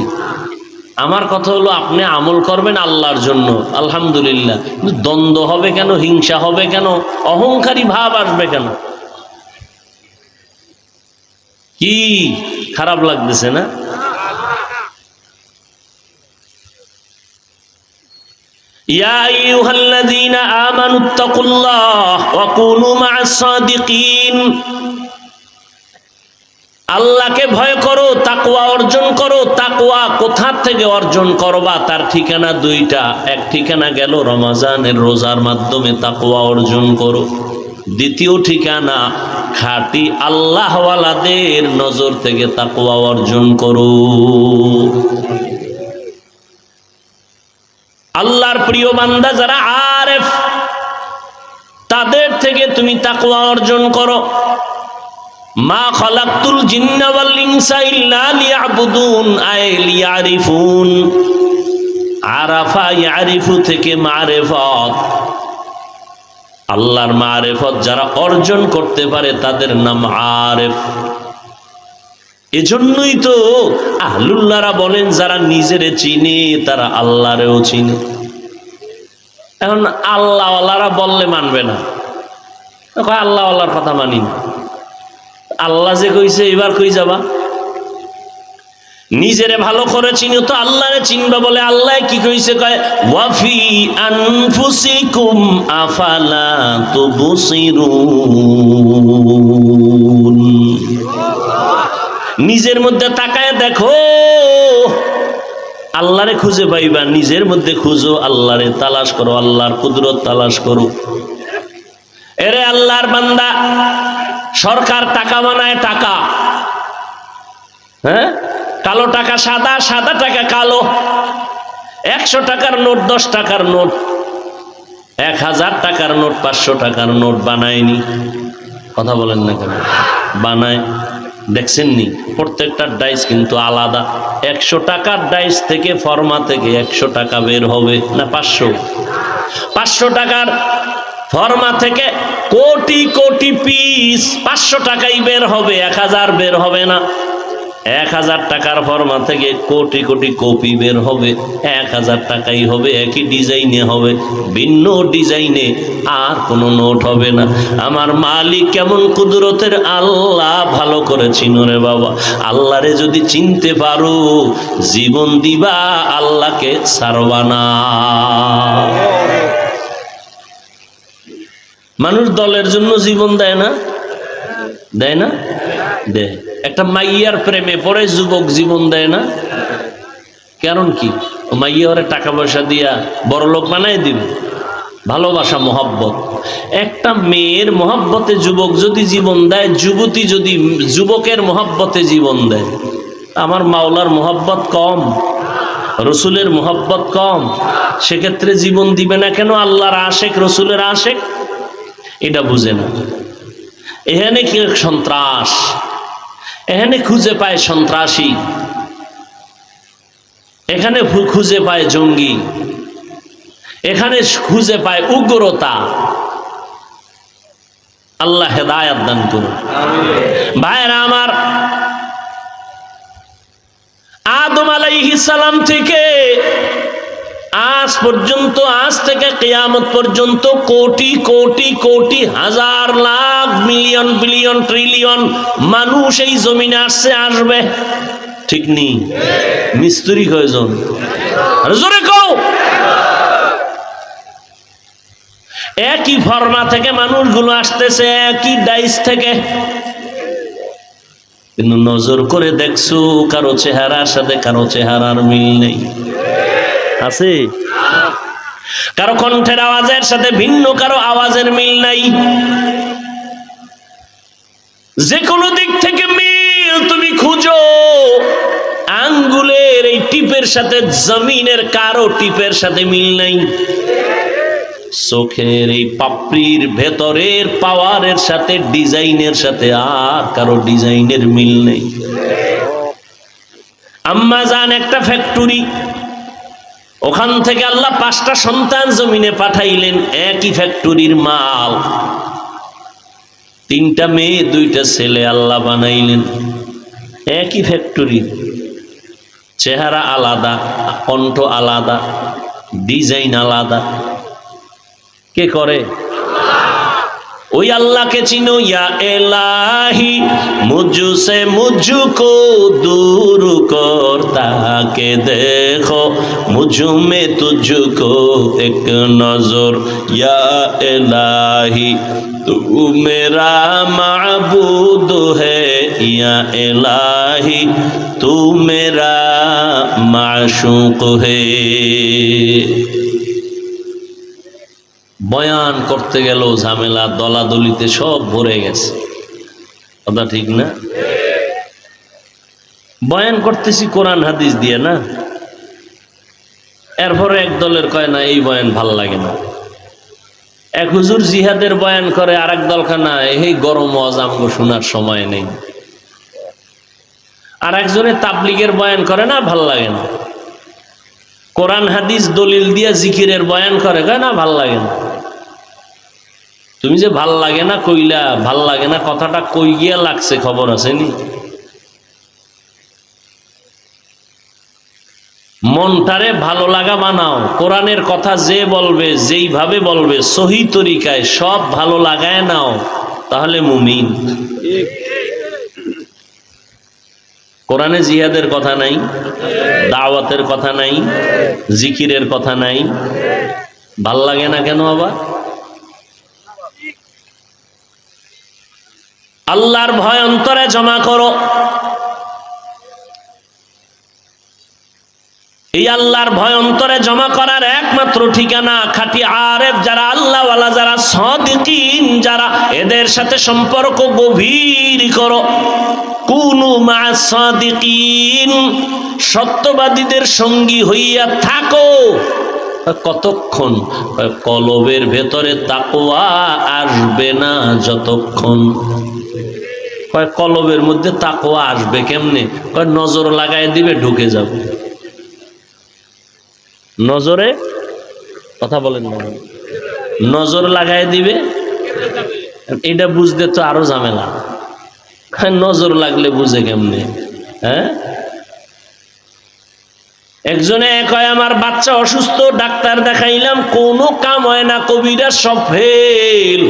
আমার কথা হলো আপনি আমল করবেন আল্লাহর জন্য, আলহামদুলিল্লাহ। কিন্তু দ্বন্দ্ব হবে কেন? হিংসা হবে কেন? অহংকারী ভাব আসবে কেন? কি খারাপ লাগতেছে না? ইয়া আইয়ুহাল্লাযীনা আমানুত্তাকুল্লাহ ওয়া কুনু মা'আস সাদিকিন। আল্লাহকে ভয় করো, তাকওয়া অর্জন করো। তাকওয়া কোথা থেকে অর্জন করবা? তার ঠিকানা দুইটা। এক ঠিকানা গেল রমজানের রোজার মাধ্যমে তাকওয়া অর্জন করো। দ্বিতীয় ঠিকানা খাঁটি আল্লাহওয়ালাদের নজর থেকে তাকওয়া অর্জন করো। আল্লাহর প্রিয় বান্দা যারা আরেফ, তাদের থেকে তুমি তাকওয়া অর্জন করো। মা খালাকতুল জিন্না ওয়াল ইনসা ইল্লা লিয়াবুদুন, আই লিয়ারিফুন। আরাফা ইয়ারিফু থেকে মারেফত, আল্লাহর মারেফত যারা অর্জন করতে পারে তাদের নাম আরেফ। এজন্যই তো আহলুল্লাহরা বলেন যারা নিজেরে চিনে তারা আল্লাহরেও চিনে। এখন আল্লাহওয়ালারা বললে মানবে না, আল্লাহওয়ালার কথা মানি না। আল্লাহ যে কইছে এবার কই যাবা? নিজেরে ভালো করে চিনো তো আল্লাহরে চিনবা বলে। আল্লাহ কি কইছে? কয় ওয়াফি আনফুসিকুম আফালা তুবসিরুন। নিজের মধ্যে তাকায় দেখো, আল্লাহরে খুঁজে পাইবা। নিজের মধ্যে খুঁজো, আল্লাহরে তালাশ করো, আল্লাহর কুদরত তালাশ করো। এরে আল্লাহর বান্দা, সরকার টাকা বানায়, টাকা, হ্যাঁ, কালো টাকা সাদা, সাদা টাকা কালো। 100 টাকার নোট, 10 টাকার নোট, 1000 টাকার নোট, 500 টাকার নোট বানায়নি? কথা বলেন না কেন? বানায়। দেখছেননি? প্রত্যেকটা ডাইস কিন্তু আলাদা। 100 টাকার ডাইস থেকে, ফর্মা থেকে 100 টাকা বের হবে না 500? 500 টাকার ফর্মা থেকে কোটি কোটি পিস 500 টাকাই বের হবে, 1000 বের হবে না। 1000 টাকার ফর্মা থেকে কোটি কোটি কপি বের হবে, 1000 টাকাই হবে, একই ডিজাইনে হবে, ভিন্ন ডিজাইনে আর কোনো নোট হবে না। আমার মালিক কেমন কুদরতের আল্লাহ ভালো করে চিনো রে বাবা। আল্লাহরে যদি চিনতে পারো, জীবন দিবা, আল্লাহকে ছাড়বা না। মানুষ দলের জন্য জীবন দেয় না? দেয় না? দেয়। একটা মাইয়ার প্রেমে পড়ে যুবক জীবন দেয় না? কারণ কি? মাইয়া ওরে টাকা পয়সা দিয়া বড় লোক বানাই দিবে। ভালোবাসা, মহব্বত। একটা মেয়ের মহব্বতে যুবক যদি জীবন দেয়, যুবতী যদি যুবকের মহব্বতে জীবন দেয়, আমার মাওলার মহব্বত কম, রসুলের মহব্বত কম, সেক্ষেত্রে জীবন দিবে না কেন? আল্লাহর আশেক, রসুলের আশেক, এটা বুঝে না। এখানে কি সন্ত্রাস, এখানে খুঁজে পায় সন্ত্রাসী, এখানে খুঁজে পায় জঙ্গি, এখানে খুঁজে পায় উগ্রতা। আল্লাহ হেদায়েত দান করুন। ভাইরা আমার, আদম আলাইহিস সালাম থেকে আজ পর্যন্ত, আজ থেকে কিয়ামত পর্যন্ত কোটি কোটি কোটি, হাজার, লাখ, মিলিয়ন, বিলিয়ন, ট্রিলিয়ন মানুষ এই জমিনে আসছে, আসবে, ঠিক নেই? মিস্ত্রি কয়জন? জোরে কও। একই ফর্মা থেকে মানুষগুলো আসতেছে, একই ডাইস থেকে, কিন্তু নজর করে দেখছো কারো চেহারার সাথে কারো চেহারার মিল নেই? আছে? কারো কণ্ঠের আওয়াজের সাথে ভিন্ন কারো আওয়াজের মিল নাই। যে কোনো দিক থেকে মিল তুমি খুঁজো, আঙ্গুলের এই টিপের সাথে জমিনের কারো টিপের সাথে মিল নাই। চোখের এই পাপড়ির ভেতরের পাওয়ারের সাথে, ডিজাইনের সাথে আর কারো ডিজাইনের মিল নেই। আম্মা জান একটা ফ্যাক্টরি, ওখান থেকে আল্লাহ 5টা সন্তান জমিনে পাঠাইলেন, একই ফ্যাক্টরির মাল। 3টা মেয়ে 2টা ছেলে আল্লাহ বানাইলেন, একই ফ্যাক্টরি, চেহারা আলাদা, কণ্ঠ আলাদা, ডিজাইন আলাদা। কে করে? ওই আল্লাহকে চিনো। ইয়া এলাহি মুঝসে মুঝকো দূর করতা কে দেখো, মুঝমে তুঝকো এক নজর। ইয়া এলাহি তু মেরা মাবুদ হে, ইয়া এলাহি তু মেরা মাশুক হে। বয়ান করতে গেল ঝামেলা, দলাদলিতে সব ভরে গেছে। কথা ঠিক না? বয়ান করতেছি কোরআন হাদিস দিয়ে না, এরপরে এক দলের কয় না এই বয়ান ভাল লাগে না। এক হুজুর জিহাদের বয়ান করে, আর এক দল খানা এই গরম ওয়াজ আমগো শোনার সময় নেই। আর একজনে তাবলিগের বয়ান করে না, ভাল লাগে না। কোরআন হাদিস দলিল দিয়া জিকিরের বয়ান করে, কয় না ভাল লাগে না। তুমি যে ভাল লাগে না কইলা, ভাল লাগে না কথাটা কই গিয়া লাগছে খবর আছে নি? মনটারে ভালো লাগা বানাও। কোরআনের কথা যে বলবে, যেইভাবে বলবে, সহি তরিকায় সব ভালো লাগায় নাও, তাহলে মুমিন। কোরআনে জিহাদের কথা নাই, দাওয়াতের কথা নাই, জিকিরের কথা নাই, ভাল লাগে না কেন আবার? আল্লাহর ভয় অন্তরে জমা করো। এই আল্লাহর ভয় অন্তরে জমা করার একমাত্র ঠিকানা খাঁটি আরেফ যারা, আল্লাহওয়ালা যারা, সাদিকিন যারা, এদের সাথে সম্পর্ক গভীর করো। কুনু মা'আস সাদিকিন, সত্যবাদীদের সঙ্গী হইয়া থাকো। কতক্ষণ? কলবের ভেতরে তাকওয়া আসবে না যতক্ষণ। কলবের মধ্যে তাকওয়া আসবে কেমনে? নজর লাগাই দিবে, ঢুকে যাবে। নজরে কথা বলেন না, নজর লাগাই দিবে। এটা বুঝতে তো আরো ঝামেলা। নজর লাগলে বুঝে কেমনে? হ্যাঁ, একজনে কয় আমার বাচ্চা অসুস্থ, ডাক্তার দেখাইলাম, কোনো কাম হয় না, কবিরা সব ফেল,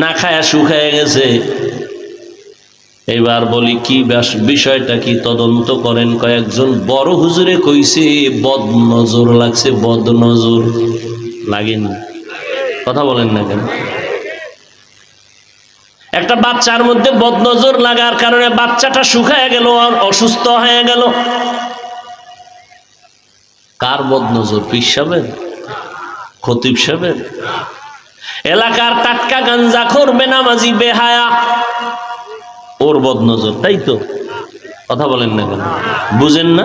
না খায়া শুকায় গেছে। এবার বলি কি বিষয়টা কি, তদন্ত করেন। কয়েকজন বড় হুজুরে কইছে বদ নজর লাগছে। বদ নজর লাগেনি? কথা বলেন না কেন? একটা বাচ্চার মধ্যে বদ নজর লাগার কারণে বাচ্চাটা শুকায় গেল আর অসুস্থ হয়ে গেল। কার বদ নজর? পীর সাহেবের? খতিব সাহেবের? এলাকার টাটকা গাঞ্জাখোর বেনামাজি বেহায়া, ওর বদ নজর, তাই তো? কথা বলেন না কেন? বুঝেন না?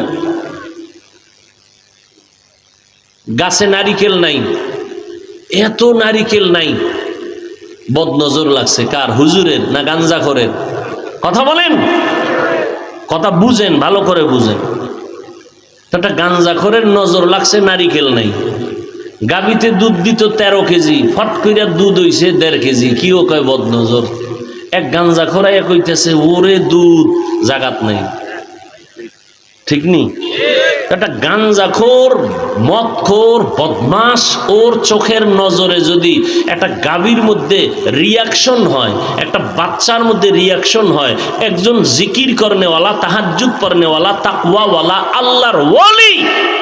গাছে নারিকেল নাই, এত নারিকেল নাই, বদ নজর লাগছে কার? হুজুরের না গাঞ্জাখোরের? কথা বলেন, কথা বুঝেন, ভালো করে বুঝেন। একটা গাঞ্জাখোরের নজর লাগছে, নারিকেল নাই। গাবিতে দুধ দিত 13 কেজি, ফট কইরা দুধ হইছে 1.5 কেজি। কিও কয় বদ নজর? এক গাঞ্জাখোর আইয়া কইতেছে ওরে দুধ জাগাত নাই। ঠিক নি? একটা গাঞ্জাখোর, মদখোর, বদমাস, ওর চোখের নজরে যদি একটা গাভীর মধ্যে রিয়াকশন হয়, একটা বাচ্চার মধ্যে রিয়াকশন হয়, একজন জিকির করনেওয়ালা, তাহাজ্জুদ পড়নেওয়ালা, তাকওয়াওয়ালা, আল্লাহর ওয়ালি,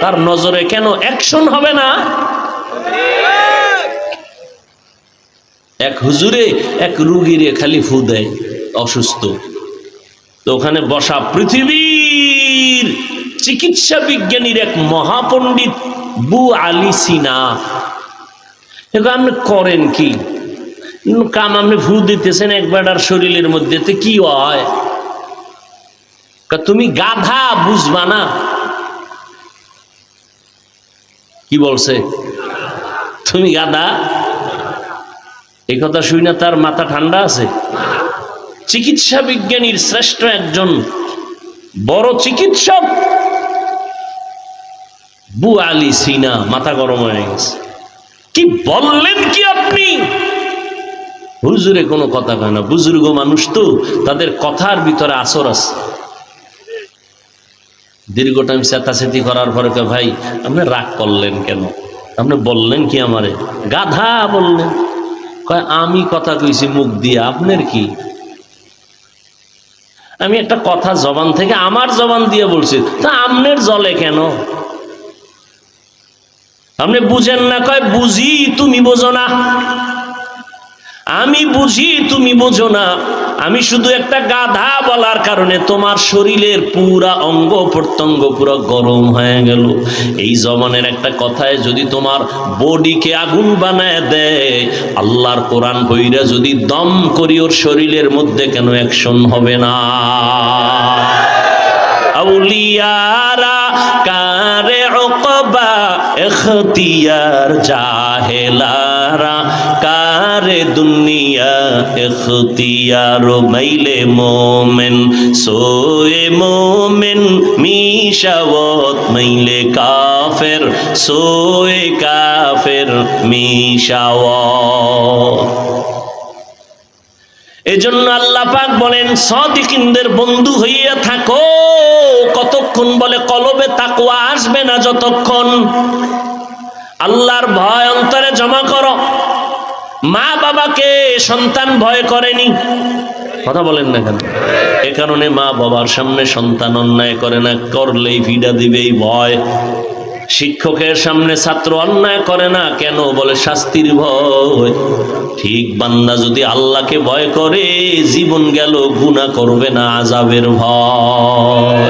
তার নজরে কেন অ্যাকশন হবে না? এক হুজুরে এক রুগীরে খালি ফু দেয়, অসুস্থ। তো ওখানে বসা পৃথিবীর চিকিৎসা বিজ্ঞানীর এক মহাপণ্ডিত বু আলী সিনা, আপনি করেন কি কাম? আপনি ফু দিতেছেন একবার শরীরের মধ্যে, কি হয়? তুমি গাধা, বুঝবা না। কি বলছে? তুমি গাধা? এই কথা শুই না তার মাথা ঠান্ডা আছে? চিকিৎসা বিজ্ঞানীর শ্রেষ্ঠ একজন বড় চিকিৎসক বু আলী সিনা মাথা গরম হয়ে গেছে। কি বললেন কি আপনি? হুজুরে কোনো কথা কয় না, বুজুর্গ মানুষ তো, তাদের কথার ভিতরে আসর আছে। দীর্ঘ টাইম চেতাচেতি করার পরে কয় ভাই আপনি রাগ করলেন কেন? আপনি বললেন কি আমারে? গাধা বললেন। কয় আমি কথা কইছি মুখ দিয়ে, আপনার কি? আমি একটা কথা জবান থেকে আমার জবান দিয়ে বলছি, তা আমনের জলে কেন? আপনি বুঝেন না? কয় বুঝি, তুমি বোঝো না। আমি বুঝি, তুমি বোঝো না। আমি শুধু একটা গাধা বলার কারণে তোমার শরীরের পুরা অঙ্গ প্রত্যঙ্গ পুরো গরম হয়ে গেল। এই জবানের একটা কথায় যদি তোমার বডিকে আগুন বানায় দেয়, আল্লাহর কোরআন বইরা যদি দম করি ওর শরীরের মধ্যে কেন অ্যাকশন হবে না? আউলিয়ারা কারে উকবা ইখতিয়ার, জাহেলারা रे दुनिया इख्तियार माइले मोमेन सोए मोमेन मिशावत माइले काफिर सोए काफिर মিশাওয়াত। এজন্য আল্লাহ পাক বলেন সাদিকিনদের বন্ধু হইয়া থাকো। কতক্ষণ বলে কলবে তাকওয়া আসবে না যতক্ষণ আল্লাহর ভয় অন্তরে জমা করো। মা বাবাকে সন্তান ভয় করেনি, কথা বলেন না কেন? এ কারণে মা বাবার সামনে সন্তান অন্যায় করে না, করলেই ভিড়া দিবে এই ভয়। শিক্ষকের সামনে ছাত্র অন্যায় করে না কেন? বলে শাস্তির ভয়। ঠিক বান্দা যদি আল্লাহকে ভয় করে জীবন গেল গুনাহ করবে না, আযাবের ভয়।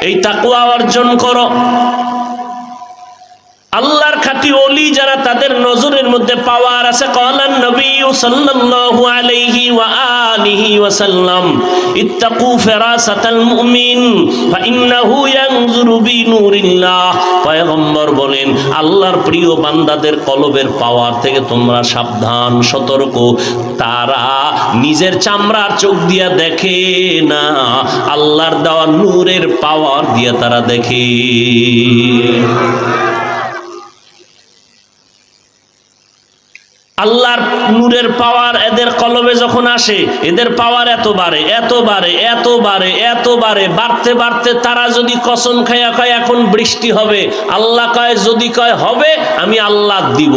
এই তাকওয়া অর্জন করো। আল্লাহর খাঁটি ওলি যারা, তাদের নজরের মধ্যে পাওয়ার আছে। ক্বালান নবী সাল্লাল্লাহু আলাইহি ওয়া আলিহি ওয়াসাল্লাম ইত্তাকু ফিরাসাতাল মুমিন ফাইন্নাহু ইয়ানজুরু বিনুরিল্লাহ। পয়গম্বর বলেন আল্লাহর প্রিয় বান্দাদের কলবের পাওয়ার থেকে তোমরা সাবধান, সতর্ক। তারা নিজের চামড়ার চোখ দিয়া দেখে না, আল্লাহর দেওয়া নূরের পাওয়ার দিয়া তারা দেখে। আল্লাহর নূরের পাওয়ার এদের কলবে যখন আসে, এদের পাওয়ার এত বাড়ে, এত বাড়ে, এত বাড়ে, এত বাড়ে, বাড়তে বাড়তে তারা যদি কসম খায়া কয় এখন বৃষ্টি হবে, আল্লাহ কয় যদি কয় হবে আমি আল্লাহ দিব।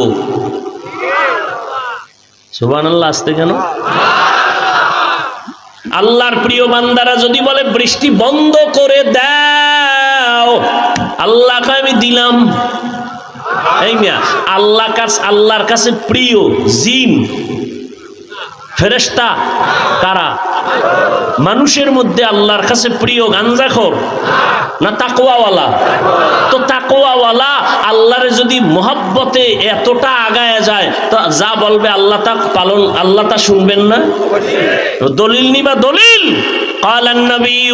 সুবহানাল্লাহ। আসতে কেন? আল্লাহর প্রিয় বান্দারা যদি বলে বৃষ্টি বন্ধ করে দাও, আল্লাহ কয় আমি দিলাম। এই মিয়া, আল্লাহর কাছে প্রিয় জিন ফেরেশতা কারা? মানুষের মধ্যে আল্লাহর কাছে প্রিয় গাঞ্জাখোর না তাকওয়াওয়ালা? তো তাকওয়াওয়ালা আল্লাহরে যদি মহব্বতে এতটা আগায় যায়, তো যা বলবে আল্লাহ তা পালন, আল্লাহ তা শুনবেন না? দলিল নিবা দলিল। قال النبي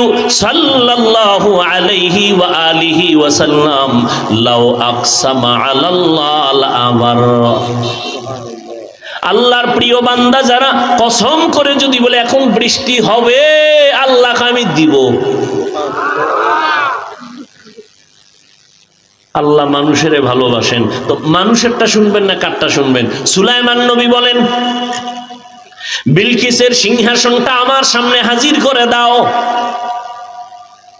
صلى الله عليه وآله وسلم لو أقسم على الله لأبر। আল্লাহর প্রিয় বান্দা যারা কসম করে যদি বলে এখন বৃষ্টি হবে, আল্লাহকে আমি দিব। আল্লাহ মানুষের ভালোবাসেন, তো মানুষেরটা শুনবেন না কারটা শুনবেন? সুলাইমান নবী বলেন বিলকিসের সিংহাসনটা আমার সামনে হাজির করে দাও।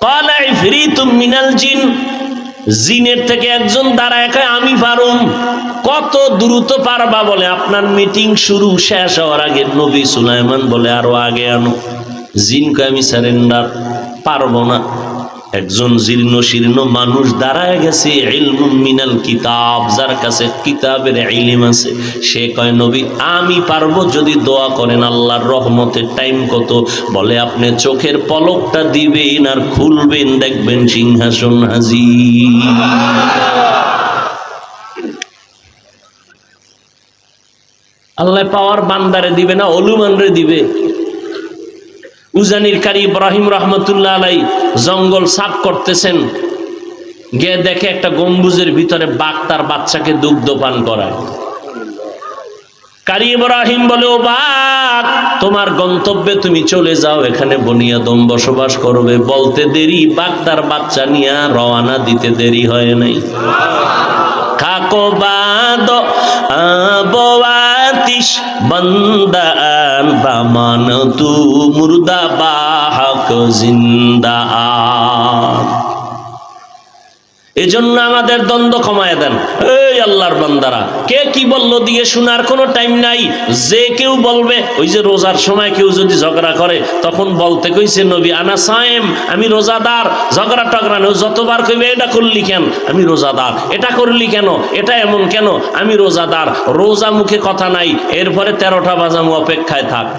ক্বালা ইফরিতুম মিনাল জিন, জিনের থেকে একজন দাঁড়ায় কয় আমি পারুম। কত দ্রুত পারবা? বলে আপনার মিটিং শুরু শেষ হওয়ার আগে। নবী সুলাইমান বলে আরো আগে আনো। জিন কয় আমি সারেন্ডার, পারবো না। একজন জীর্ণ শীর্ণ মানুষ দাঁড়ায় গেছে, ইলমুম মিনাল কিতাব, যার কাছে কিতাবের ইলম আছে, সে কয় নবী আমি পারবো যদি দোয়া করেন। আল্লাহর রহমতের টাইম কত? বলে আপনি চোখের পলকটা দিবেন আর খুলবেন, দেখবেন সিংহাসন হাজির। আল্লাহ পাওয়ার বান্দারে দিবে না, অলুমানরে দিবে। উজানির কারি ইব্রাহিম রহমতুল্লাহ আলাই জঙ্গল সাফ করতেছেন, গিয়ে দেখে একটা গম্বুজের ভিতরে বাঘ তার বাচ্চাকে দুগ্ধ পান করায়। কারি ইব্রাহিম বলে ও বাঘ, তোমার গন্তব্যে তুমি চলে যাও, এখানে বনিয়াদম বসবাস করবে। বলতে দেরি, বাঘ তার বাচ্চা নিয়ে রওনা দিতে দেরি হয় নাই। খাকো বাদ আবওয়াতিশ বন্দান বামান তু মুর্দা বাহক জিন্দা। এজন্য আমাদের দ্বন্দ্ব কমায় দেন। এই আল্লাহর বান্দারা, কে কি বললো দিয়ে শোনার কোনো টাইম নাই। যে কেউ বলবে, ওই যে রোজার সময় কেউ যদি ঝগড়া করে, তখন বলতে কইছে নবী আনা সায়েম, আমি রোজাদার। ঝগড়া টগড়া নেই, যতবার কইবে এটা করলি কেন, আমি রোজাদার। এটা করলি কেন, এটা এমন কেন, আমি রোজাদার। রোজা মুখে কথা নাই, এরপরে 13টা বাজামু অপেক্ষায় থাক।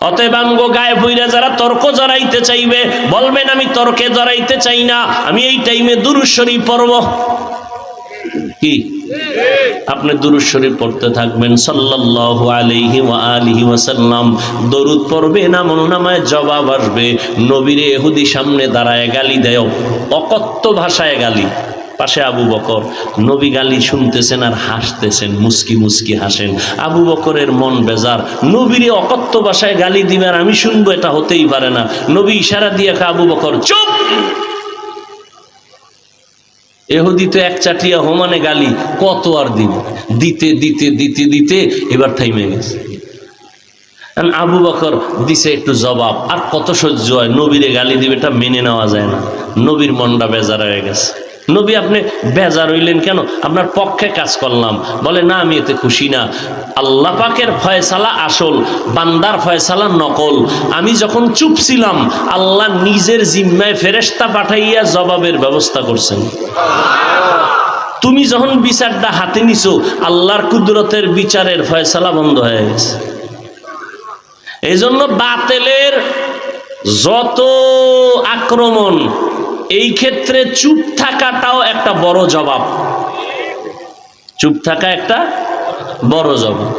অতএব আমগো গায়ে বইরা যারা তর্ক জড়াইতে চাইবে, বলবেন আমি তর্কে জড়াইতে চাই না, আমি এই টাইমে দুরূদ শরীফ পড়ব। কি আপনি দুরূদ শরীফ পড়তে থাকবেন সাল্লাল্লাহু আলাইহি ওয়া আলিহি ওয়াসাল্লাম। দরুদ পড়বেন, আমলনামায় জবাব আসবে। নবীরে ইহুদি সামনে দাঁড়ায় গালি দেয়, অকথ্য ভাষায় গালি। পাশে আবু বকর, নবী গালি শুনতেছেন আর হাসতেছেন, মুস্কি মুস্কি হাসেন। আবু বকরের মন বেজার, নবীরে অকথ্য ভাষায় গালি দিবে আর আমি শুনবো, এটা হতেই পারে না। নবী ইশারা দিয়ে আবু বকর চুপ। এহুদি তো এক চাটিয়া হোমানে গালি কত আর দিবে, দিতে দিতে দিতে দিতে এবার থাইমে গেছে। আবু বকর দিছে একটু জবাব, আর কত সহ্য হয়, নবীরে গালি দিবে, এটা মেনে নেওয়া যায় না। নবীর মনটা বেজার হয়ে গেছে। নবী আপনি বেজার হইলেন কেন? আপনার পক্ষে কাজ করলাম। বলে না, আমি এতে খুশি না। আল্লাহ পাকের ফয়সালা আসল, বান্দার ফয়সালা নকল। আমি যখন চুপ ছিলাম, আল্লাহ নিজের জিম্মায় ফেরেশতা পাঠাইয়া জবাবের ব্যবস্থা করছেন। তুমি যখন বিচারটা হাতে নিছো, আল্লাহর কুদরতের বিচারের ফয়সালা বন্ধ হয়ে গেছে। এই জন্য বাতিলের যত আক্রমণ, এই ক্ষেত্রে চুপ থাকাটাও একটা বড় জবাব। চুপ থাকা একটা বড় জবাব।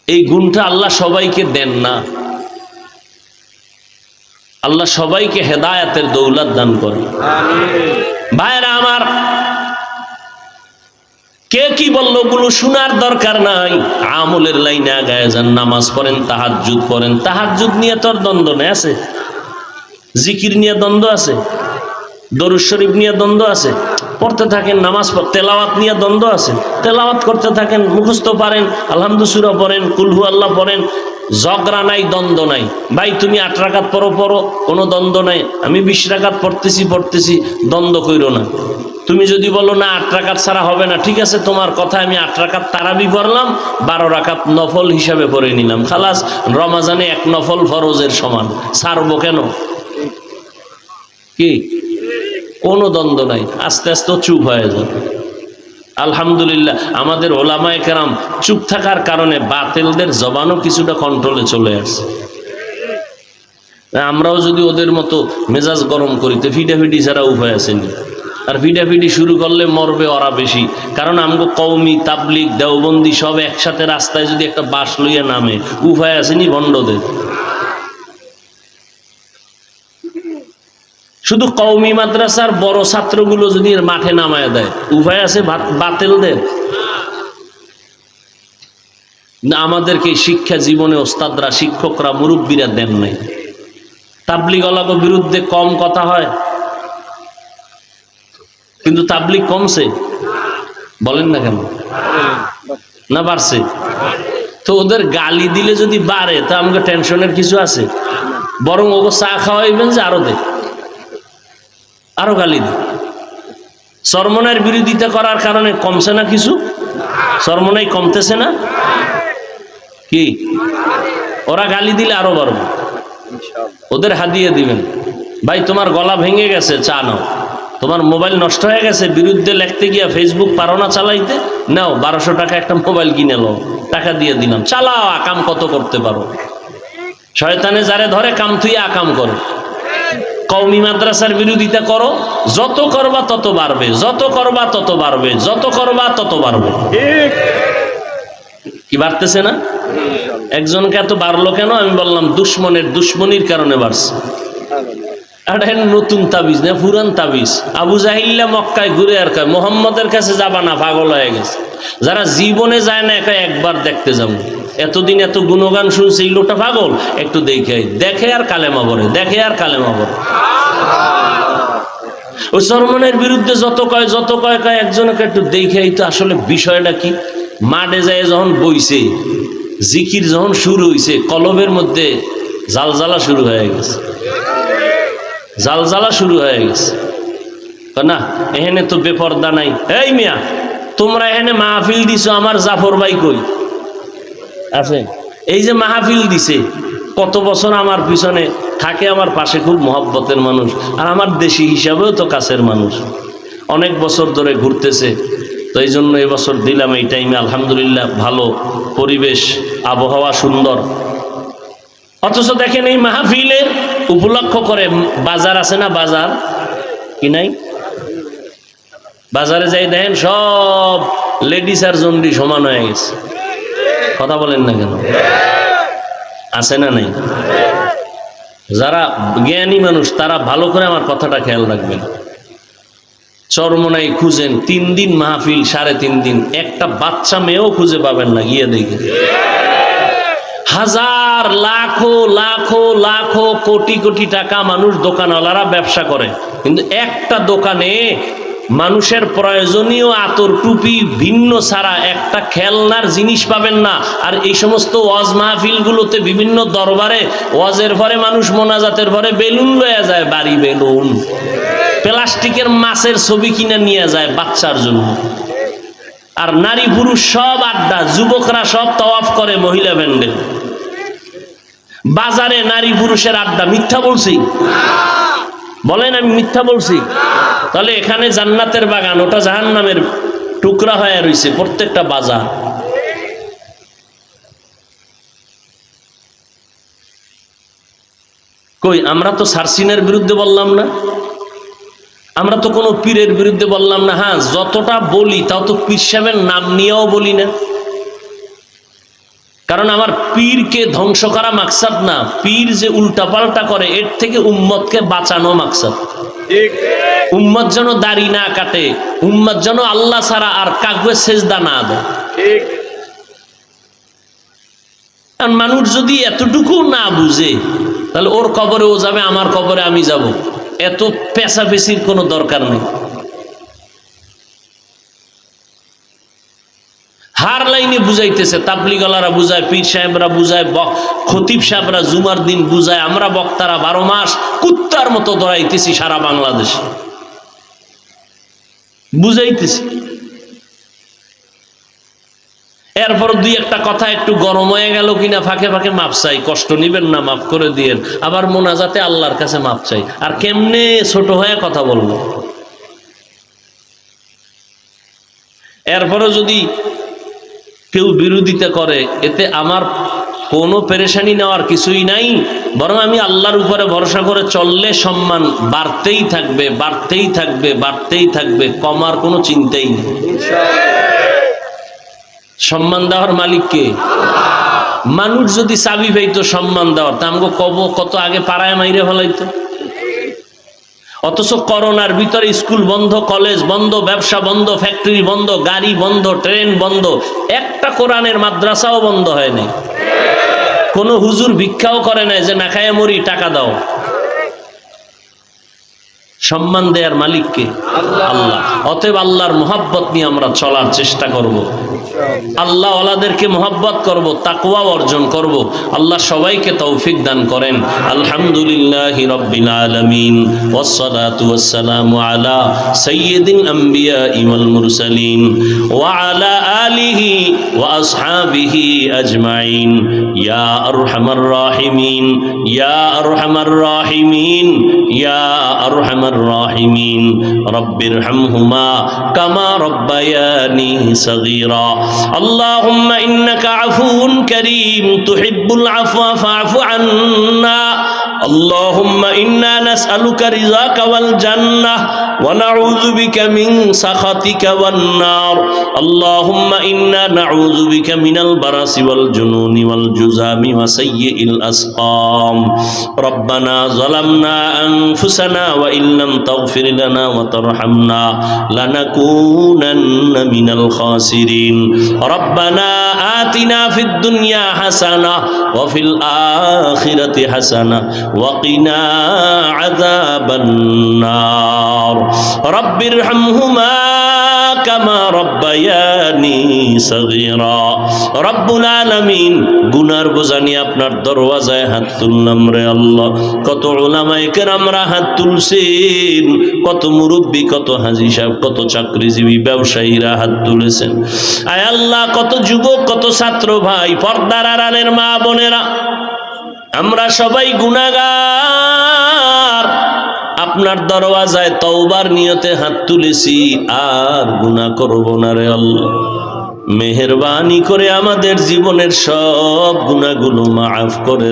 এই গুণটা আল্লাহ সবাইকে দেন না। আল্লাহ সবাইকে হেদায়েতের দৌলত দান করে। ভাইরা আমার, কে কি বললো ওগুলো শোনার দরকার নাই। আমলের লাইনে আগায় যান, নামাজ পড়েন, তাহাজ্জুদ পড়েন। তাহাজ্জুদ নিয়ে তোর দ্বন্দ্ব নেই আছে, জিকির নিয়ে দ্বন্দ্ব আছে, দরুদ শরীফ নিয়ে দ্বন্দ্ব আছে, পড়তে থাকেন। নামাজ তেলাওয়াত নিয়ে দ্বন্দ্ব আছে, তেলাওয়াত করতে থাকেন, মুখস্থ পারেন, আলহামদু সূরা পড়েন, কুল হু আল্লাহ পড়েন। ঝগড়া নাই, দ্বন্দ্ব নাই। ভাই তুমি 8 রাকাত পড়ো, কোনো দ্বন্দ্ব নাই। আমি 20 রাকাত পড়তেছি, দ্বন্দ্ব কইরো না। তুমি যদি বলো না 8 রাকাত ছাড়া হবে না, ঠিক আছে, তোমার কথা, আমি 8 রাকাত তারাবি পড়লাম, 12 রাকাত নফল হিসাবে পড়ে নিলাম, খালাস। রমাজানে 1 নফল ফরজের সমান, ছাড়বো কেন? কি কোনো দ্বন্দ্ব নাই। আস্তে আস্তে চুপ হয়ে যাবে। আলহামদুলিল্লাহ, আমাদের ওলামায়ে কেরাম চুপ থাকার কারণে বাতিলদের জবানও কিছুটা কন্ট্রোলে চলে আসছে। আমরাও যদি ওদের মতো মেজাজ গরম করি, তো ফিডাফিডি ছাড়া উপায় আসেনি। আর ফিডাফিডি শুরু করলে মরবে ওরা বেশি। কারণ আমগো কওমি, তাবলিগ, দেওবন্দি সব একসাথে রাস্তায় যদি একটা বাস লইয়া নামে, উপায় আসেনি ভণ্ডদের। শুধু কওমি মাদ্রাসার বড় ছাত্রগুলো যদি মাঠে নামায় দেয়, উপায় আছে বাতিলদের? আমাদেরকে শিক্ষা জীবনে ওস্তাদরা, শিক্ষকরা, মুরব্বীরা দেন নাই। তাবলিগওয়ালাদের বিরুদ্ধে কম কথা হয়, কিন্তু তাবলিগ কমছে, বলেন না কেন? না বাড়ছে? তো ওদের গালি দিলে যদি বাড়ে, তা আমাকে টেনশনের কিছু আছে? বরং ওকে চা খাওয়াইবেন যে আরো দেয়, আরো গালি দেয়। চরমনার বিরোধিতা করার কারণে কমছে না কিছু? চরমনাই কমতেছে না কি? ওরা গালি দিলে আরো বাড়বে। ওদের হাদিয়ে দিবেন, ভাই তোমার গলা ভেঙে গেছে, চা নাও। তোমার মোবাইল নষ্ট হয়ে গেছে, বিরুদ্ধে লিখতে গিয়া ফেসবুক পারো না চালাইতে, নাও 1200 টাকা একটা মোবাইল কিনে লো, টাকা দিয়ে দিলাম, চালাও, আকাম কত করতে পারো। শয়তানে যারে ধরে কাম থুইয়া আকাম করে। কওমি মাদ্রাসার বিরোধিতা করো, যত করবা তত বাড়বে, যত করবা তত বাড়বে, যত করবা তত বাড়বে। কি বাড়তেছে না? একজনকে এত বাড়লো কেন? আমি বললাম দুশ্মনির কারণে বাড়ছে। এটা নতুন তাবিজ না, পুরান তাবিজ। আবু জাহিল্লা মক্কায় ঘুরে আর কয় মোহাম্মদের কাছে যাবা না, পাগল হয়ে গেছে। যারা জীবনে যায় না, একবার দেখতে যাবো। এতদিন এত গুণগান শুনছে, এই লোকটা পাগল, একটু দেখে আর কালেমা পড়ে, দেখে আর কালেমা পড়ে। ওই চরমনের বিরুদ্ধে যত কয় একজনকে একটু দেখেই তো আসলে বিষয়টা কি। মাঠে যায় যখন বইছে, জিকির যখন শুরু হইছে, কলবের মধ্যে জালজালা শুরু হয়ে গেছে, জালজালা শুরু হয়ে গেছে। না এখানে তো বেপরদা নাই। এই মিয়া, তোমরা এখানে মাহফিল দিছো, আমার জাফর ভাই কই আছে? এই যে মাহফিল দিছে, কত বছর আমার পিছনে থাকে, আমার পাশে খুব মহব্বতের মানুষ, আর আমার দেশি হিসাবেও তো কাছের মানুষ, অনেক বছর ধরে ঘুরতেছে। তো এই জন্য এবছর দিলাম এই টাইমে। আলহামদুলিল্লাহ, ভালো পরিবেশ, আবহাওয়া সুন্দর। অথচ দেখেন এই মাহফিলের উপলক্ষ করে বাজার আছে না, বাজার কি নাই? বাজারে যাই দেখেন সব লেডিস আর জন্ডি সমান হয়ে গেছে। কথা বলেন না কেন? আছে না নাই? যারা জ্ঞানী মানুষ তারা ভালো করে আমার কথাটা খেয়াল রাখবেন। চরমোনাই খুঁজেন 3 দিন মাহফিল, 3.5 দিন, একটা বাচ্চা মেয়েও খুঁজে পাবেন না, গিয়ে দেখে। হাজার লাখো লাখো লাখো কোটি কোটি টাকা মানুষ দোকানওয়ালারা ব্যবসা করে, কিন্তু একটা দোকানে মানুষের প্রয়োজনীয় আতর টুপি ভিন্ন ছাড়া একটা খেলনার জিনিস পাবেন না। আর এই সমস্ত ওয়াজ মাহফিলগুলোতে বিভিন্ন দরবারে ওয়াজের পরে মানুষ মোনাজাতের পরে বেলুন লয়ে যায়, বাড়ি বেলুন, প্লাস্টিকের মাছের ছবি কিনে নিয়ে যায় বাচ্চার জন্য। আর নারী পুরুষ সব আড্ডা, যুবকরা সব তাওয়াফ করে মহিলা ব্যান্ডে। বাজারে নারী পুরুষের আড্ডা। মিথ্যা বলছি? বলেন আমি মিথ্যা বলছি? তাহলে এখানে জান্নাতের বাগান, ওটা জাহান্নামের টুকরা হয়ে রয়েছে প্রত্যেকটা বাজার। কই, আমরা তো সার্সিনের বিরুদ্ধে বললাম না, আমরা তো কোনো পীরের বিরুদ্ধে বললাম না। হ্যাঁ, যতটা বলি তাও তো পীর সাহেবের নাম নিয়েও বলি না, কারণ আমার পীরকে ধ্বংস করা মাকসাদ না, পীর যে উল্টাপাল্টা করে এর থেকে উম্মতকে বাঁচানো মাকসাদ। উম্মত যেন দাড়ি না কাটে, উম্মত যেন আল্লাহ ছাড়া আর কাউকে সেজদা না দেয়। মানুষ যদি এতটুকু না বুঝে, তাহলে ওর কবরে ও যাবে, আমার কবরে আমি যাব, এত পেশাপেশির কোনো দরকার নেই। হার লাইনে বুঝাইতেছে, তাবলিগওয়ালারা বুঝায়, পীর সাহেবরা বুঝায়, খতিব সাহেবরা জুমার দিন বুঝায়, আমরা বক্তারা 12 মাস কুত্তার মতো দৌড়াইতেছি সারা বাংলাদেশে, বুঝাইতেছি। এরপর 2-1 কথা একটু গরম হয়ে গেল কিনা ফাঁকে ফাঁকে মাপ চাই, কষ্ট নিবেন না, মাফ করে দিয়েন, আবার মোনাজাতে আল্লাহর কাছে মাপ চাই। আর কেমনে ছোট হয়ে কথা বলবো? এরপরও যদি কেউ বিরোধিতা করে, এতে আমার কোনো পেরেশানি নেওয়ার কিছুই নাই, বরং আমি আল্লাহর উপরে ভরসা করে চললে সম্মান বাড়তেই থাকবে, বাড়তেই থাকবে, বাড়তেই থাকবে, কমার কোনো চিন্তাই নেই। সম্মান দেওয়ার মালিক কে? মানুষ যদি চাবি পাইতো সম্মান দেওয়ার, তা আমাকে কত আগে পাড়ায় মাইরে ফেলাইতো। অথচ করোনার ভিতরে স্কুল বন্ধ, কলেজ বন্ধ, ব্যবসা বন্ধ, ফ্যাক্টরি বন্ধ, গাড়ি বন্ধ, ট্রেন বন্ধ, একটা কোরআনের মাদ্রাসাও বন্ধ হয় নাই। কোনো হুজুর ভিক্ষাও করে নাই যে না খায় মরি, টাকা দাও। সম্মান দেয়ার মালিক কে? আল্লাহ। অতএব আল্লাহর মোহাব্বত নিয়ে আমরা চলার চেষ্টা করব, আল্লাহ ওয়ালাদেরকে মোহাব্বত করব, তাকওয়া অর্জন করব। আল্লাহ সবাইকে তৌফিক দান করেন। আলহামদুলিল্লাহি রাব্বিল আলামিন, ওয়াসসালাতু ওয়াসসালামু আলা সাইয়্যিদিল আমবিয়া ওয়াল মুরসালিন ওয়া আলা আলিহি ওয়া আসহাবিহি আজমাইন। ইয়া আরহামার রাহিমিন, ইয়া আরহামার রাহিমিন, ইয়া আরহামার রাহিমিন। রব্বিরহামহুমা কামা রব্বায়ানি সগীরা। اللهم إنك عفو كريم تحب العفو فاعف عنا. اللهم إنا نسألك رضاك والجنة ونعوذ بك من سخطك والنار. اللهم إنا نعوذ بك من البرص والجنون والجذام وسيء الأسقام. ربنا ظلمنا أنفسنا وإن لم تغفر لنا وترحمنا لنكونن من الخاسرين. ربنا آتنا في الدنيا حسنة وفي الآخرة حسنة وقنا عذاب النار. رب ارحمهما كما ربياني صغيرا. রব্বুল আলামিন, গুনার বোঝা নিয়ে আপনার দরওয়াজায় হাত তুললাম রে আল্লাহ। কত উলামায়ে কেরামরা হাত তুলছেন, কত মুরব্বী, কত হাজী সাহেব, কত চাকরিজীবী ব্যবসায়ীরা হাত তুলেছেন। আয় আল্লাহ, কত যুবক, কত ছাত্র ভাই, পর্দার আড়ালের মা বোনেরা, আমরা সবাই গুনাহগার। আপনার দরওয়াজায় তওবার নিয়তে হাত তুলেছি, আর গুনাহ করব না রে আল্লাহ। মেহেরবানি করে আমাদের জীবনের সব গুনাহগুলো মাফ করে